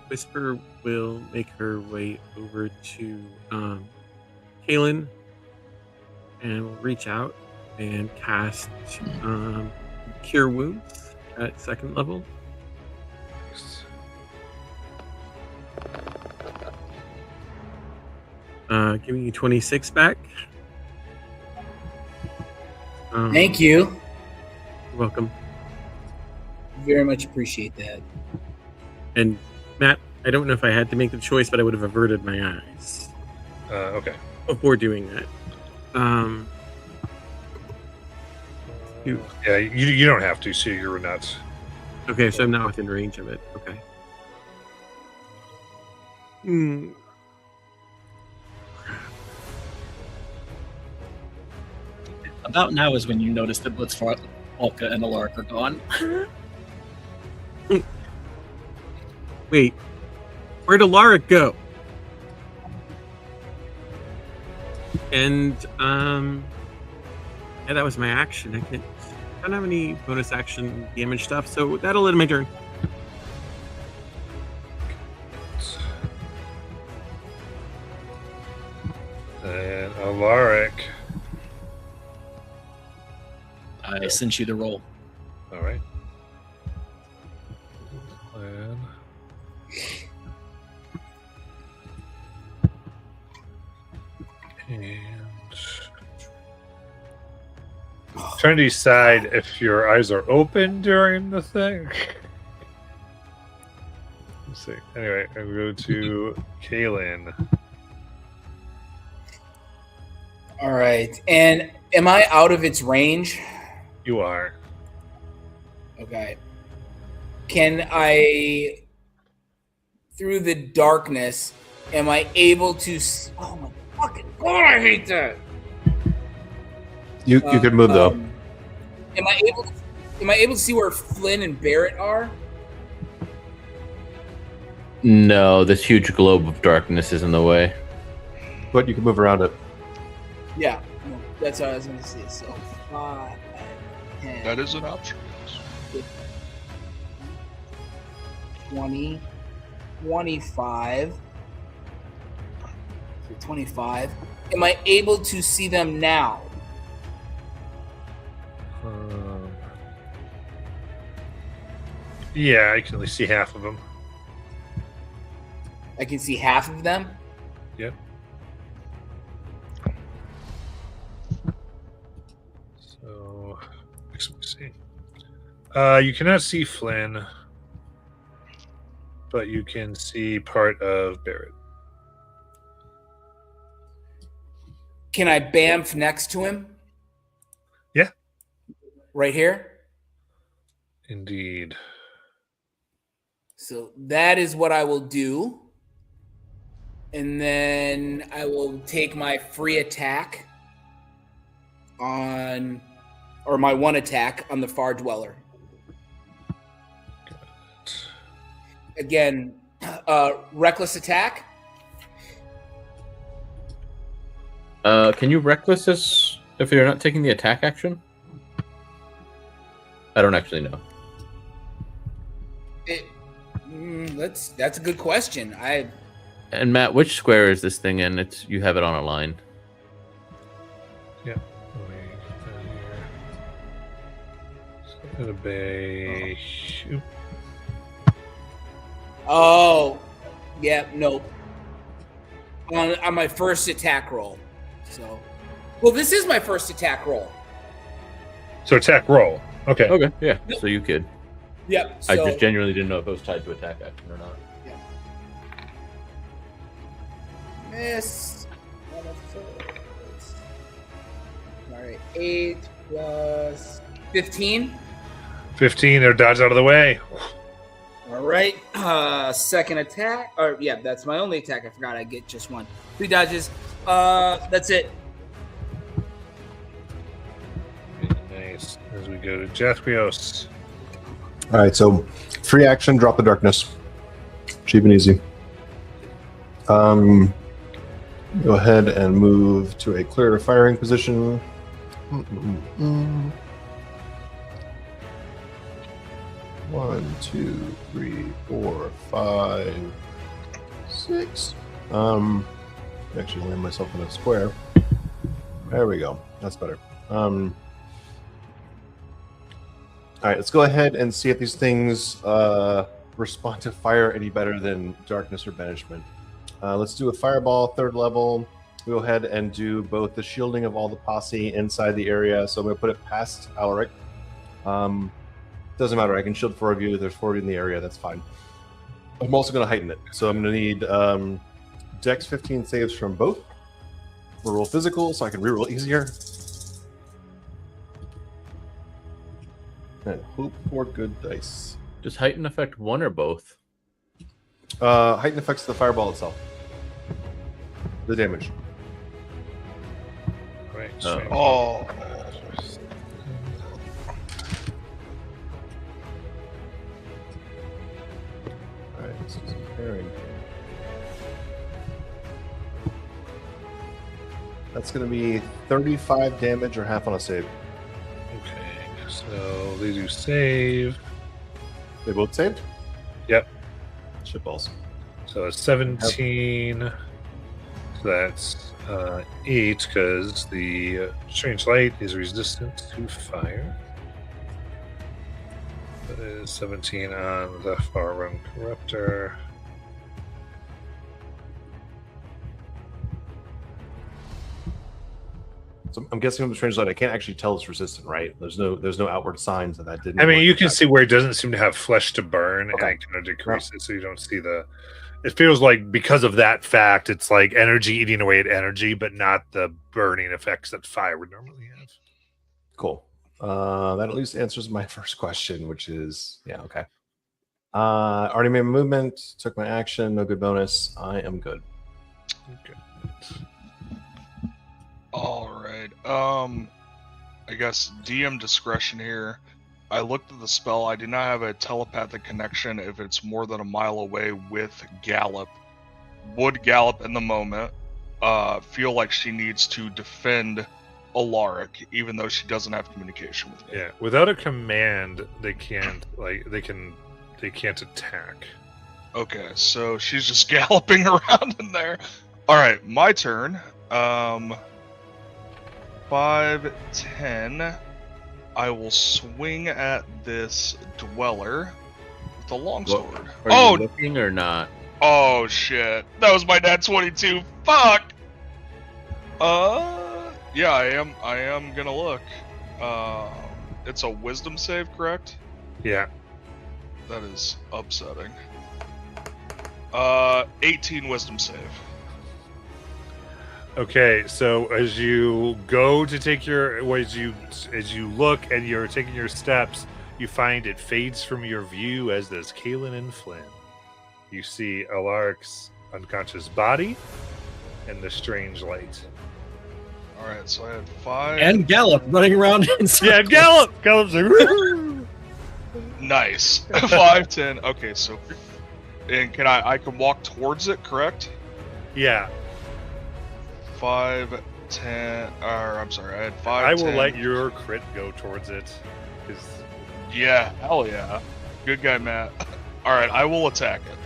Whisper will make her way over to Kaylin and will reach out and cast Cure Wounds at 2nd level. Giving you 26 back. Thank you. You're welcome. Very much appreciate that. And Matt, I don't know if I had to make the choice, but I would have averted my eyes Okay. before doing that. Yeah, you don't have to, so you're not. Okay, so I'm not within range of it. Okay. About now is when you notice that Blitzfalka and Alark are gone. Wait, where'd Alaric go? And yeah, that was my action. I don't have any bonus action damage stuff, so that'll end my turn. And Alaric. I sent you the roll. All right. Plan. And trying to decide if your eyes are open during the thing. Let's see. Anyway, I'm going to go to Kaylin. All right. And am I out of its range? You are. Okay. Can I, through the darkness, am I able to? Oh my fucking god! I hate that. You could move though. Am I able to see where Flynn and Barrett are? No, this huge globe of darkness is in the way. But you can move around it. Yeah, no, that's what I was going to say. So 5, 10, That is an option. 20, 25. 25. Am I able to see them now? Yeah, I can only see half of them. I can see half of them. Yep. So, let me see. You cannot see Flynn, but you can see part of Barrett. Can I bamf next to him? Yeah. Right here? Indeed. So that is what I will do. And then I will take my free attack on, or my one attack on the Far Dweller. Again, reckless attack. Can you reckless this if you're not taking the attack action? I don't actually know. That's a good question. And Matt, which square is this thing in? You have it on a line. Yeah. So, bay. Shoot. Oh, yeah, nope. On my first attack roll. So, well, this is my first attack roll. So attack roll. Okay. Okay, yeah. So you could. Yep. I So, just genuinely didn't know if it was tied to attack action or not. miss. All right, 8 plus 15. 15, or dodge out of the way. All right, second attack. Or yeah, that's my only attack. I forgot I get just one. 3 dodges. That's it. Nice. As we go to Jethrios. All right, so free action, drop the darkness. Cheap and easy. Go ahead and move to a clear firing position. 1, 2, 3, 4, 5, 6. Actually land myself in a square. There we go. That's better. All right, let's go ahead and see if these things respond to fire any better than darkness or banishment. Let's do a fireball, 3rd level. We'll go ahead and do both the shielding of all the posse inside the area. So I'm going to put it past Alaric. Doesn't matter. I can shield 4 of you. There's 4 of you in the area. That's fine. I'm also going to heighten it. So I'm going to need Dex 15 saves from both. We'll roll physical so I can reroll easier. And hope for good dice. Does heighten affect one or both? Heighten affects the fireball itself. The damage. Right. Oh, Alright, this is comparing. That's going to be 35 damage or half on a save. Okay. So they do save. They both saved? Yep. Shitballs. So it's 17. So that's 8 because the strange light is resistant to fire. That is 17 on the far run corruptor. So I'm guessing from the strange light, I can't actually tell it's resistant, right? There's no outward signs that didn't. I mean, work you can that. see where it doesn't seem to have flesh to burn, Okay. and it kind of decreases, so you don't see the. It feels like because of that fact, it's like energy eating away at energy, but not the burning effects that fire would normally have. Cool. That at least answers my first question, which is yeah, okay. Already made my movement, took my action, no good bonus. I am good. Okay. all right. I guess DM discretion here. I looked at the spell. I do not have a telepathic connection if it's more than a mile away with Gallop. Would Gallop in the moment feel like she needs to defend Alaric, even though she doesn't have communication with me? Yeah, without a command, they can't attack. Okay, so she's just galloping around in there. All right, my turn. 5, 10. I will swing at this dweller with a longsword. Are you looking or not? Oh shit! That was my nat 22. Fuck. Yeah, I am gonna look. It's a wisdom save, correct? Yeah. That is upsetting. 18 wisdom save. Okay, so as you go to take as you look and you're taking your steps, you find it fades from your view, as does Kaelin and Flynn. You see Alaric's unconscious body and the strange light. All right, so I had 5. And Gallop running around inside. Yeah, Gallop's like, "Woo!" Nice. 5, 10. Okay, so and I can walk towards it, correct? Yeah, 5, 10. Or I'm sorry, I had 5. I will 10. let your crit go towards it, because Yeah, hell yeah. Good guy, Matt. All right, I will attack it.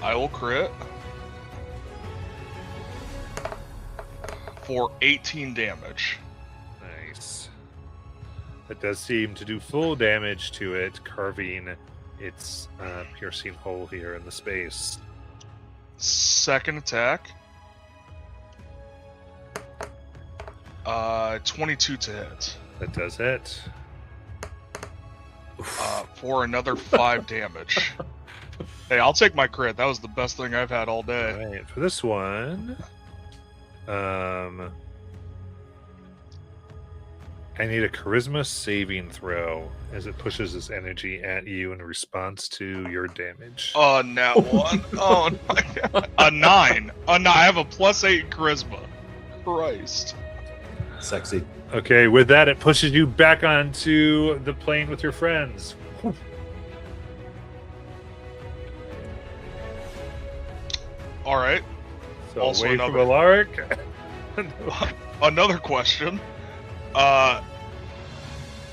I will crit for 18 damage. nice. It does seem to do full damage to it, carving its piercing hole here in the space. Second attack. 22 to hit. That does it. For another 5 damage. Hey, I'll take my crit. That was the best thing I've had all day. All right, for this one, I need a charisma saving throw as it pushes this energy at you in response to your damage. Oh, nat 1. Oh my god. A 9. I have a +8 in charisma. Christ. Sexy. Okay, with that, it pushes you back onto the plane with your friends. All right. So Also away from another- Alaric. Another question.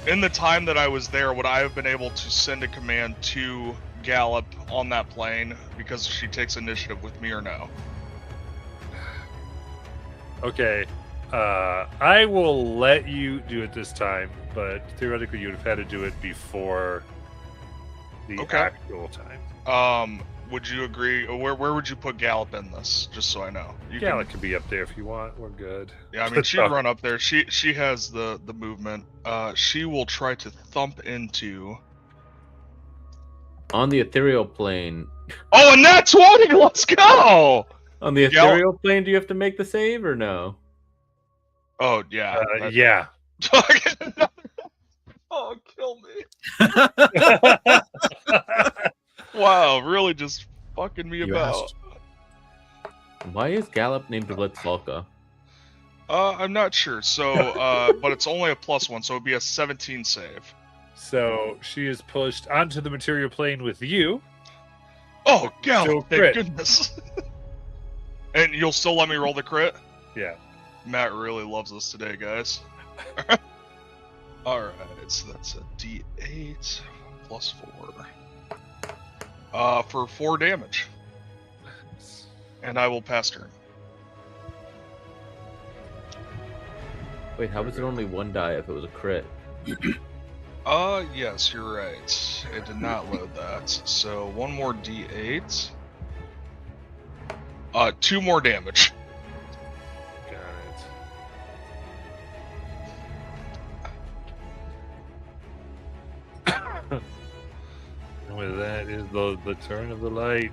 In the time that I was there, would I have been able to send a command to Gallop on that plane because she takes initiative with me or no? Okay. I will let you do it this time, but theoretically you would have had to do it before the Okay. actual time. Would you agree? Where would you put Gallop in this? Just so I know. You Yeah, can- it could be up there if you want. We're good. Yeah, I mean, she'd run up there. She has the movement. She will try to thump into. On the ethereal plane. Oh, and that's 20. Let's go. On the Gal- ethereal plane, do you have to make the save or no? Oh yeah. that- Yeah. Oh, kill me! Wow, really just fucking me You about. asked. Why is Gallop named Blitzvalka? I'm not sure. So, but it's only a +1, so it'd be a 17 save. So she is pushed onto the material plane with you. Oh, Still Gallop! Thank crit. goodness. And you'll still let me roll the crit? Yeah. Matt really loves us today, guys. Alright, so that's a D8 +4. For 4 damage. And I will pass turn. Wait, how was it only 1 die if it was a crit? Yes, you're right. It did not load that. So 1 more D8. 2 more damage. Got it. And with that is the turn of the light.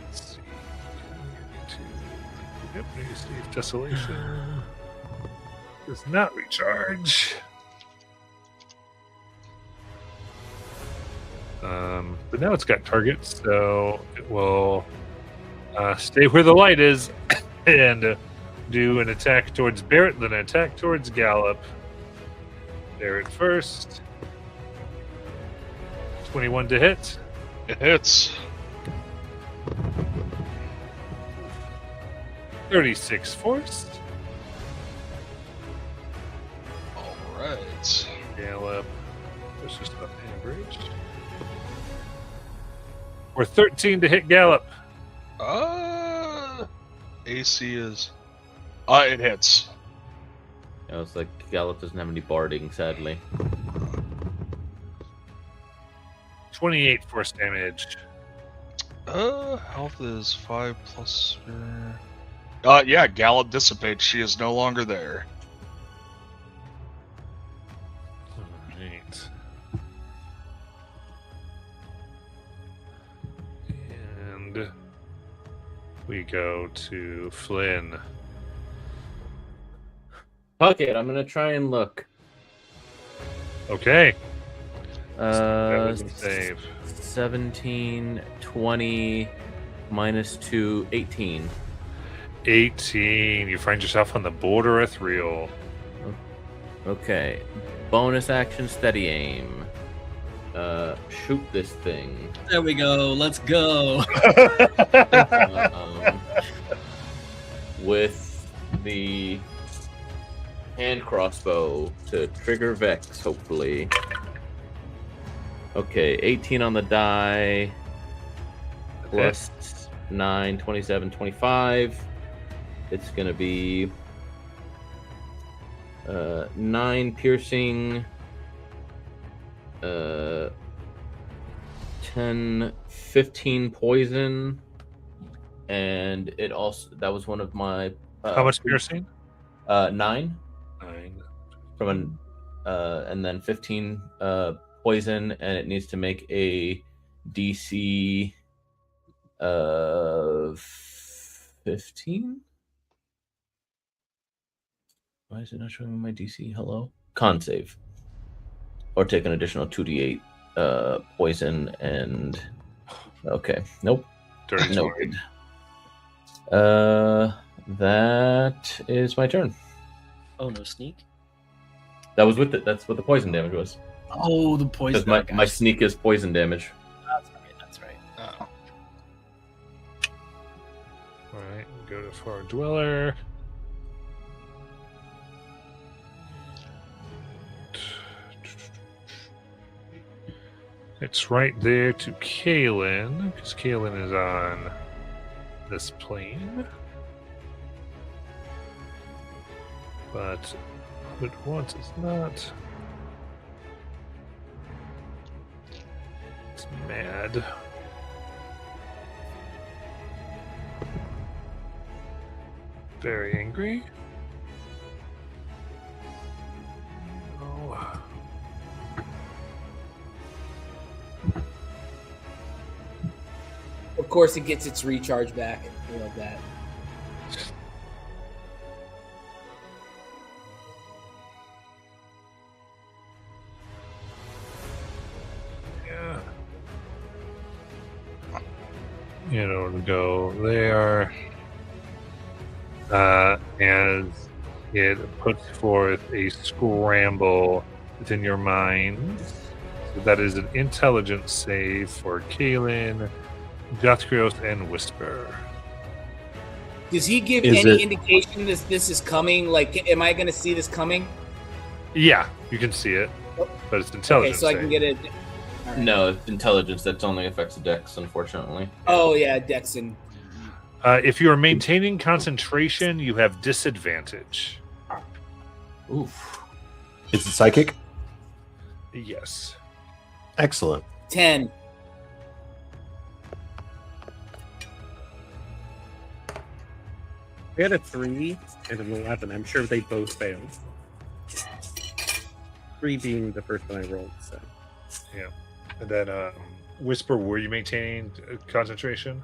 Let's see. Yep, new Steve Desolation. Does not recharge. But now it's got targets, so it will stay where the light is and do an attack towards Barrett, then an attack towards Gallop. Barrett first. 21 to hit. It hits. 36 force. Alright. Gallop. That's just about average. Or 13 to hit Gallop. AC is. It hits. I was like, Gallop doesn't have any barding, sadly. 28 force damage. Health is 5 plus. Yeah, Gallop dissipates. She is no longer there. Alright. And we go to Flynn. Fuck it, I'm gonna try and look. Okay. That Uh, was a save. 17, 20, -2, 18. 18. You find yourself on the border ethereal. Okay. Bonus action, steady aim. Shoot this thing. There we go. Let's go. With the hand crossbow to trigger Vex, hopefully. Okay, 18 on the die. Plus 9, 27, 25. It's going to be 9 piercing, 10, 15 poison, and it also that was one of my. How much piercing? 9 9. from an, and then 15 poison, and it needs to make a DC of 15. Why is it not showing me my DC? Hello? Con save. Or take an additional 2d8 poison and... Okay. Nope. Dirty Nope. 20. That is my turn. Oh, no sneak. That was with it. That's what the poison damage was. Oh, the poison. Because my sneak is poison damage. That's right. That's right. Oh. All right, go to Far Dweller. It's right there to Kalen, because Kalen is on this plane. But what it wants is not. It's mad. Very angry. Oh. Of course, it gets its recharge back. I love that. Yeah. It'll go there. As it puts forth a scramble within your mind. So that is an intelligence save for Kalen, Jothrios, and Whisper. Does he give Is any it- indication this is coming? Like, am I going to see this coming? Yeah, you can see it, but it's Okay, intelligence. so I can save. get it. All right. No, intelligence. That only affects Dex, unfortunately. Oh yeah, Dexon. If you are maintaining concentration, you have disadvantage. Oof. Is it psychic? Yes. Excellent. 10. I had a 3 and an 11. I'm sure they both failed. 3 being the first one I rolled. So And then, Whisper, were you maintaining concentration?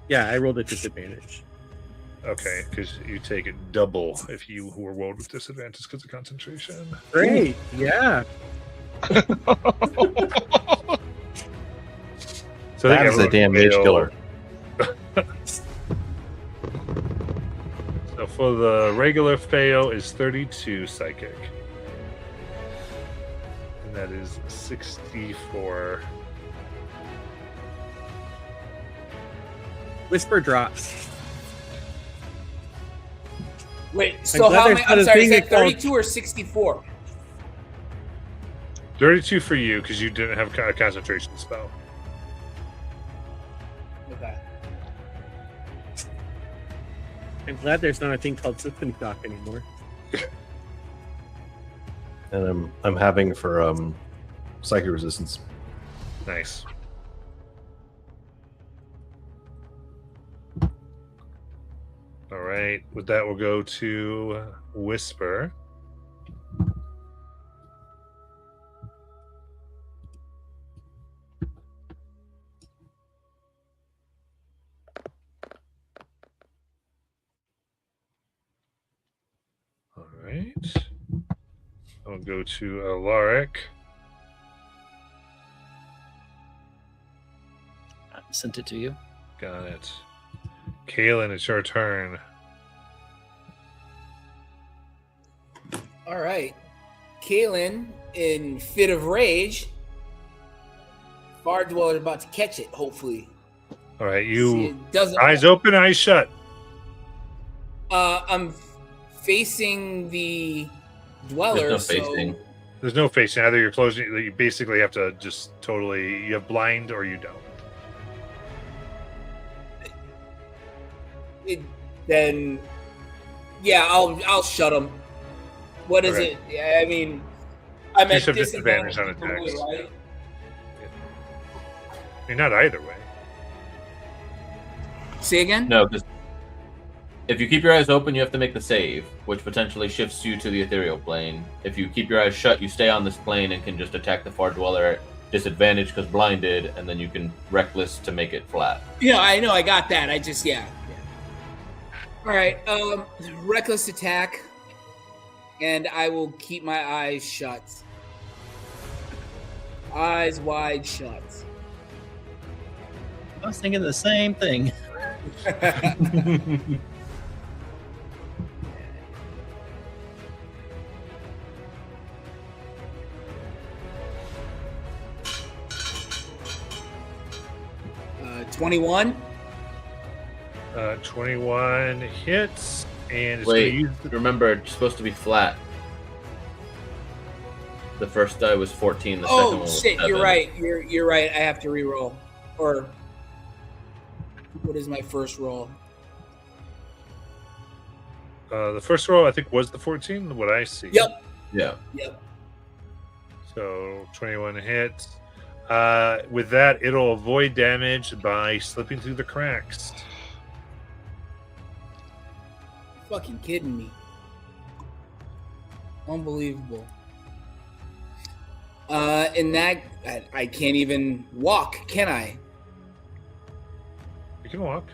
yeah, I rolled at disadvantage. Okay, because you take it double if you were rolled with disadvantage because of concentration. Great. Yeah. So I That think is a everyone damn mage failed. killer. So for the regular fail is 32 psychic. And that is 64. Whisper drops. Wait, so glad how there's many? not I'm a sorry, is thing that called- 32 or 64? 32 for you because you didn't have a concentration spell. Okay. I'm glad there's not a thing called system shock anymore. And I'm having for psychic resistance. Nice. All right. With that, we'll go to Whisper. All right. I'll go to Alaric. I sent it to you. Got it. Kalen, it's your turn. All right. Kalen, in fit of rage, Far Dweller about to catch it, hopefully. All right, See, you it doesn't. eyes open, eyes shut. I'm facing the dweller. There's no facing. There's no facing. Either you're closing. You basically have to just totally. You have blind or you don't. Then, yeah, I'll shut him. What is Okay. it? Yeah, I mean, I'm You at should have disadvantage disadvantage on either way, attacks. right? I mean, not either way. Say again? No, because if you keep your eyes open, you have to make the save, which potentially shifts you to the ethereal plane. If you keep your eyes shut, you stay on this plane and can just attack the far dweller at disadvantage because blinded, and then you can reckless to make it flat. Yeah, I know. I got that. I just yeah. All right. Reckless attack, and I will keep my eyes shut. Eyes wide shut. I was thinking the same thing. 21. 21 hits, and it's Wait, gonna use remember, it's supposed to be flat. The first die was 14. The second one Oh was shit! 7. You're right. You're right. I have to re-roll. Or what is my first roll? the first roll, I think, was the 14. What I see. Yep. Yeah. Yep. So 21 hits. With that, it'll avoid damage by slipping through the cracks. Fucking kidding me. Unbelievable. In that, I can't even walk, can I? You can walk.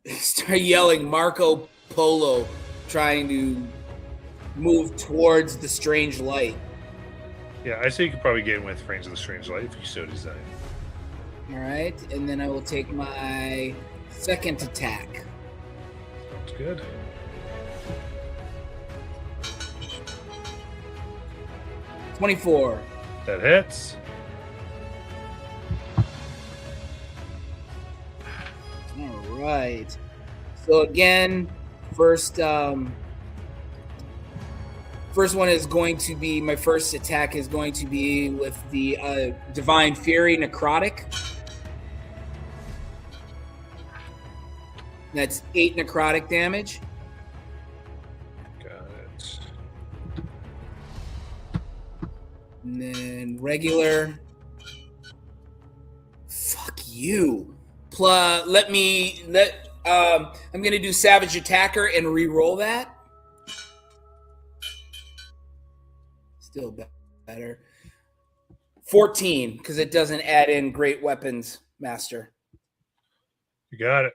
Start yelling Marco Polo, trying to move towards the strange light. Yeah, I say you could probably get in with range of the strange light if you so desire. All right, and then I will take my second attack. Sounds good. $24. That hits. All right. So again, first one is going to be, my first attack is going to be with the Divine Fury Necrotic. That's 8 necrotic damage. Got it. And then regular. Fuck you. Plus, I'm gonna do Savage Attacker and re-roll that. Still better. 14, because it doesn't add in Great Weapons Master. You got it.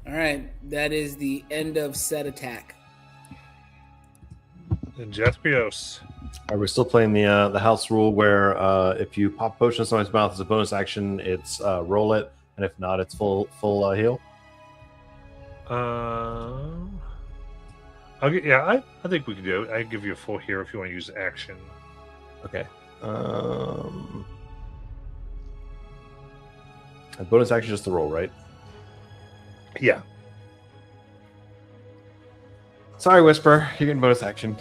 All right, that is the end of set attack. And Jethrios. Are we still playing the house rule where if you pop potion in someone's mouth as a bonus action, it's roll it, and if not, it's full heal? I'll get. Yeah, I think we can do it. I give you a full here if you want to use action. Okay. A bonus action just to roll, right? Yeah. Sorry, Whisper. You're getting bonus action.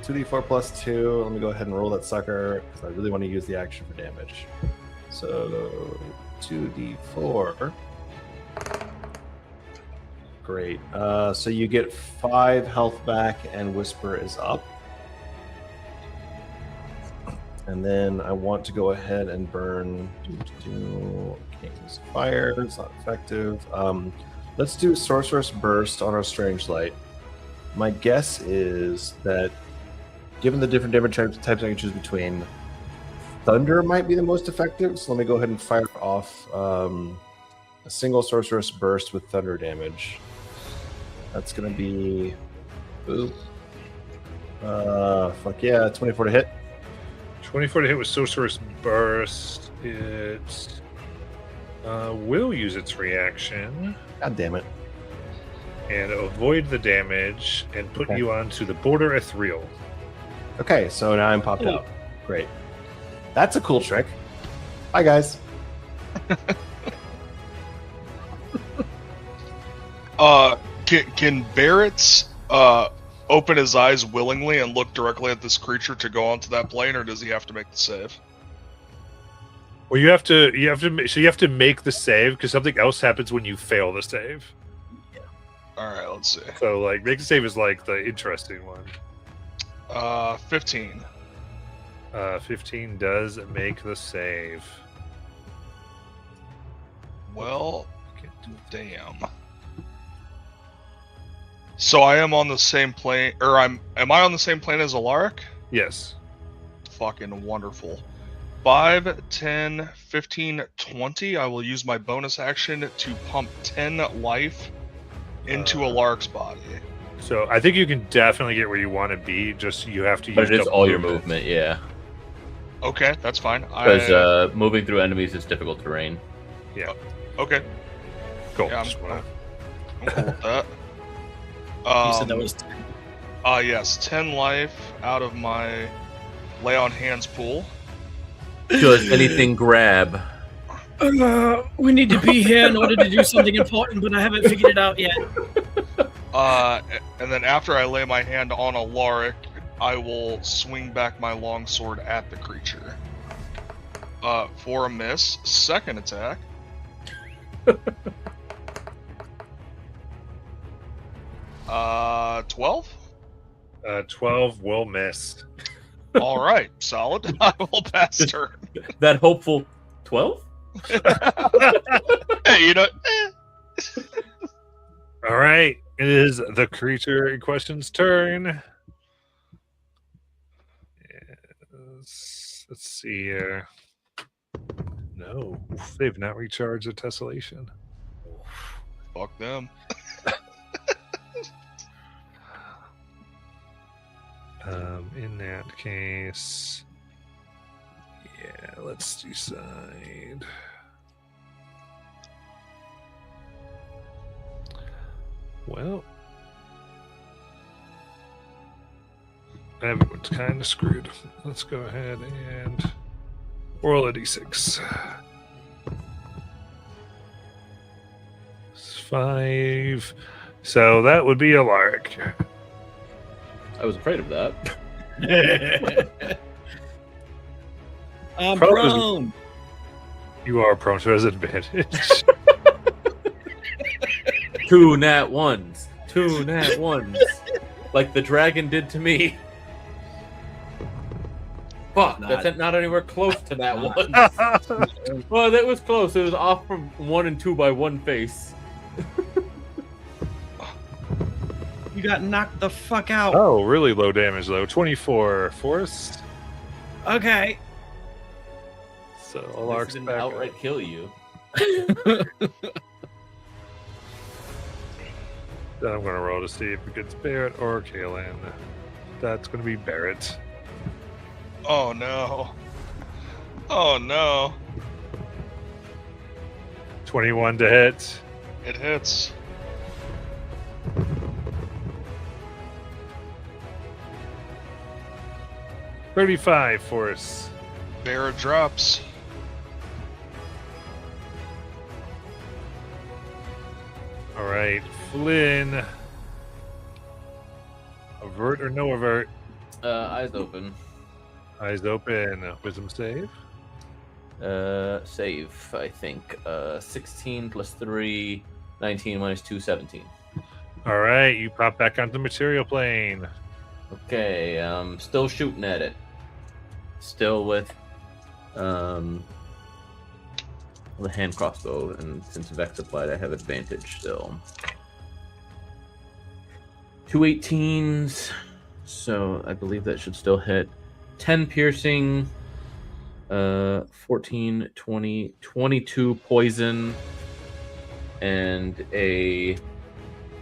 2d4 plus 2. Let me go ahead and roll that sucker because I really want to use the action for damage. So 2d4. Great. So you get 5 health back, and Whisper is up. And then I want to go ahead and burn. King's Fire. It's not effective. Let's do Sorceress Burst on our Strange Light. My guess is that, given the different damage types I can choose between, Thunder might be the most effective. So let me go ahead and fire off a single Sorceress Burst with Thunder damage. That's going to be... Ooh. Fuck yeah, 24 to hit. 24 to hit with Sorcerer's Burst. It will use its reaction God damn it. and avoid the damage and put Okay. you onto the border ethereal. Okay, so now I'm popped out. Great. That's a cool trick. Bye, guys. Can Barrett's open his eyes willingly and look directly at this creature to go onto that plane, or does he have to make the save? Well, you have to make the save because something else happens when you fail the save. All right, let's see. So like make the save is like the interesting one. 15. 15 does make the save. Well, damn. So I am on the same plane, or am I on the same plane as Alaric? Yes. Fucking wonderful. 5, 10, 15, 20. I will use my bonus action to pump 10 life into Alaric's body. So I think you can definitely get where you want to be. Just you have to use. But it is double all your movement, yeah. Okay, that's fine. Because moving through enemies is difficult terrain. Yeah. Okay. Cool. Yeah, Just wanna- I'm cool with that. You said that was 10. Yes, 10 life out of my lay on hands pool. Does anything grab? We need to be here in order to do something important, but I haven't figured it out yet. And then after I lay my hand on Alaric, I will swing back my longsword at the creature. For a miss. Second attack. 12? 12 will miss. All right, solid. I will pass turn. That hopeful 12? Hey, All right. It is the creature in question's turn. Yes. Let's see here. No, they've not recharged the tessellation. Fuck them. In that case, yeah, let's decide. Well, everyone's kind of screwed. Let's go ahead and roll a d6. It's 5. So that would be Alaric. I was afraid of that. I'm Prone. prone. You are prone to disadvantage. 2 nat 1s. 2 nat 1s. Like the dragon did to me. Fuck, that's not anywhere close to that one. Well, that was close. It was off from 1 and 2 by 1 face. You got knocked the fuck out. Oh, really low damage though. 24 force. Okay. So This Alaric's didn't back outright up. kill you. Then I'm going to roll to see if it gets Barrett or Kaelin. That's going to be Barrett. Oh no. Oh no. 21 to hit. It hits. $35 force. Bear drops. All right, Flynn. Avert or no avert? Eyes open. Eyes open. Wisdom save. Save, I think. 16 plus 3, 19 minus 2, 17. All right, you pop back onto the material plane. Okay, still shooting at it. Still with the hand crossbow, and since Vex applied, I have advantage still. 2 18s, so I believe that should still hit. 10 piercing, 14, 20, 22 poison, and a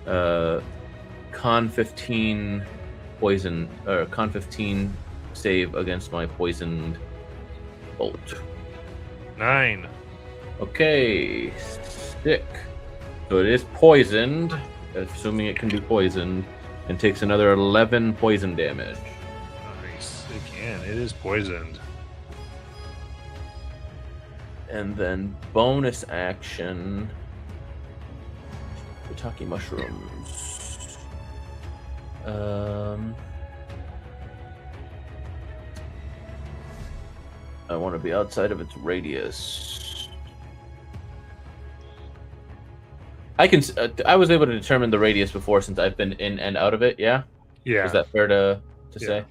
con 15 poison, or con 15 save against my poisoned bolt. 9. Okay, stick. So it is poisoned, assuming it can be poisoned, and takes another 11 poison damage. Nice. It can. It is poisoned. And then bonus action. Shiitake mushrooms. I want to be outside of its radius. I was able to determine the radius before since I've been in and out of it. Yeah. Yeah. Is that fair to Yeah. say?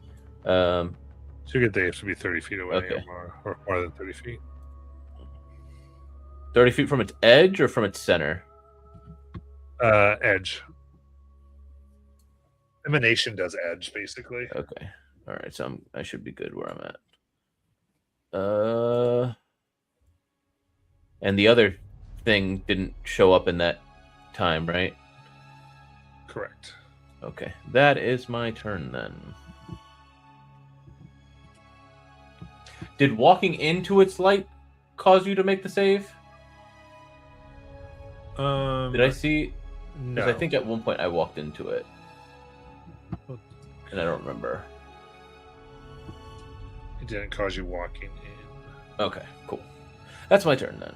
So they have to be 30 feet away Okay. or more than 30 feet. 30 feet from its edge or from its center? Edge. Emanation does edge, basically. Okay. All right. So I should be good where I'm at. And the other thing didn't show up in that time, right? Correct. Okay. That is my turn then. Did walking into its light cause you to make the save? Did I see? No. Because I think at one point I walked into it. And I don't remember. It didn't cause you walking in. Okay, cool. That's my turn then.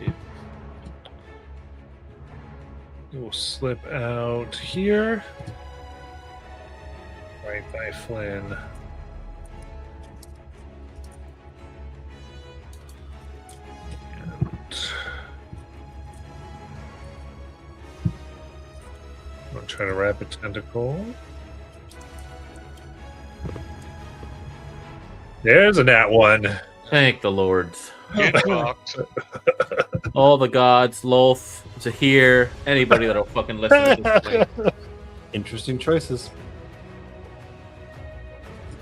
Okay. We'll slip out here. Right by Flynn. I'll try to wrap a tentacle. There's a nat one. Thank the lords. Get fucked. All the gods, Lolth, Zahir, anybody that'll fucking listen at this point. Interesting choices.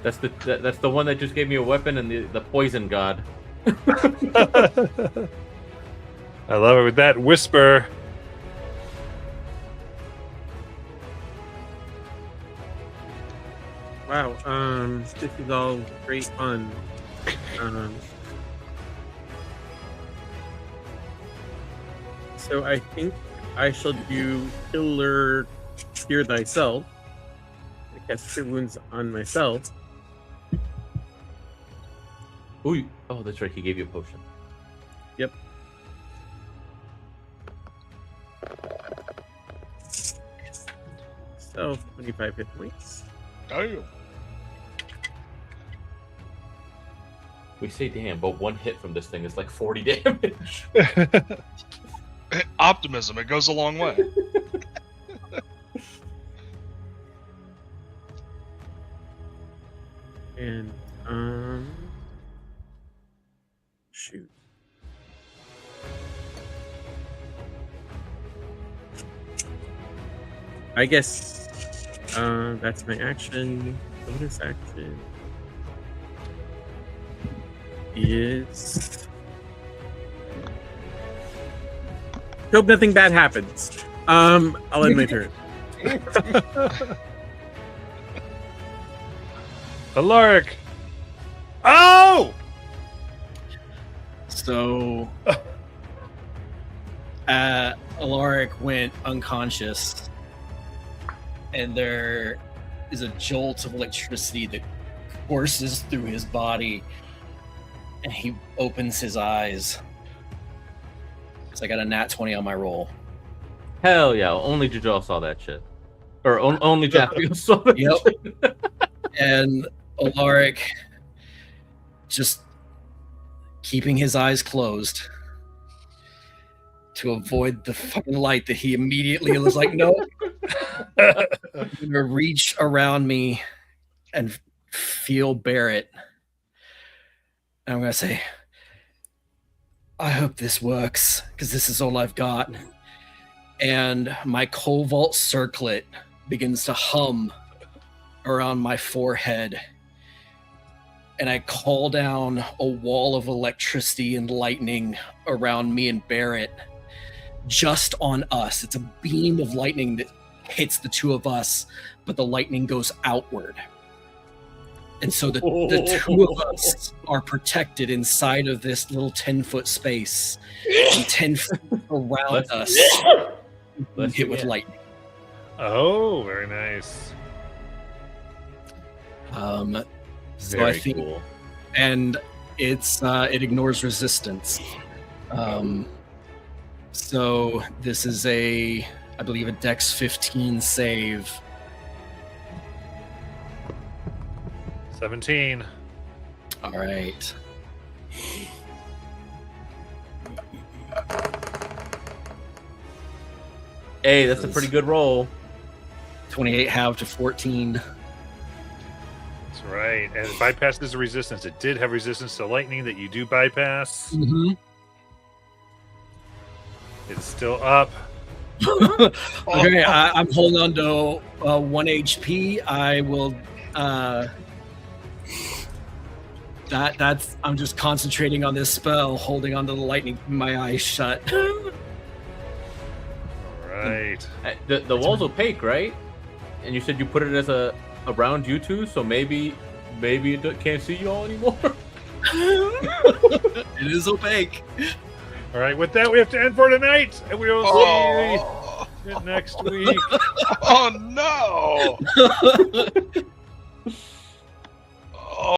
That's the one that just gave me a weapon and the poison god. I love it with that whisper. Wow. This is all great fun. So I think I shall do Killer Cure Thyself. I cast Cure Wounds on myself. Ooh, oh, that's right. He gave you a potion. Yep. So 25 hit points. Damn. We say damn, but one hit from this thing is like 40 damage. Optimism, it goes a long way. And shoot. I guess that's my action. Bonus action is hope nothing bad happens. I'll end my turn. Alaric. Oh! So, Alaric went unconscious, and there is a jolt of electricity that courses through his body, and he opens his eyes. So I got a nat 20 on my roll. Hell yeah! Only Jajal saw that shit, or only Jaffio saw that. Yep. And Alaric, just keeping his eyes closed to avoid the fucking light that he immediately was like, no. I'm gonna reach around me and feel Barrett. And I'm gonna say, I hope this works, because this is all I've got. And my Cobalt circlet begins to hum around my forehead. And I call down a wall of electricity and lightning around me and Barrett, just on us. It's a beam of lightning that hits the two of us, but the lightning goes outward. And so the two of us are protected inside of this little 10-foot space. And 10 feet around us, hit with lightning. Oh, very nice. So Very I think, cool. and it ignores resistance. So this is I believe a Dex 15 save. 17. All right. Hey, that's a pretty good roll. 28 halved to 14. That's right. And it bypasses the resistance. It did have resistance to lightning that you do bypass. Mm-hmm. It's still up. Okay, I'm holding on to 1 HP. I will. I'm just concentrating on this spell, holding on to the lightning, my eyes shut. All right. The wall's opaque, right? And you said you put it as around you two, so maybe it can't see you all anymore. It is opaque. All right. With that, we have to end for tonight, and we will see you next week. Oh no!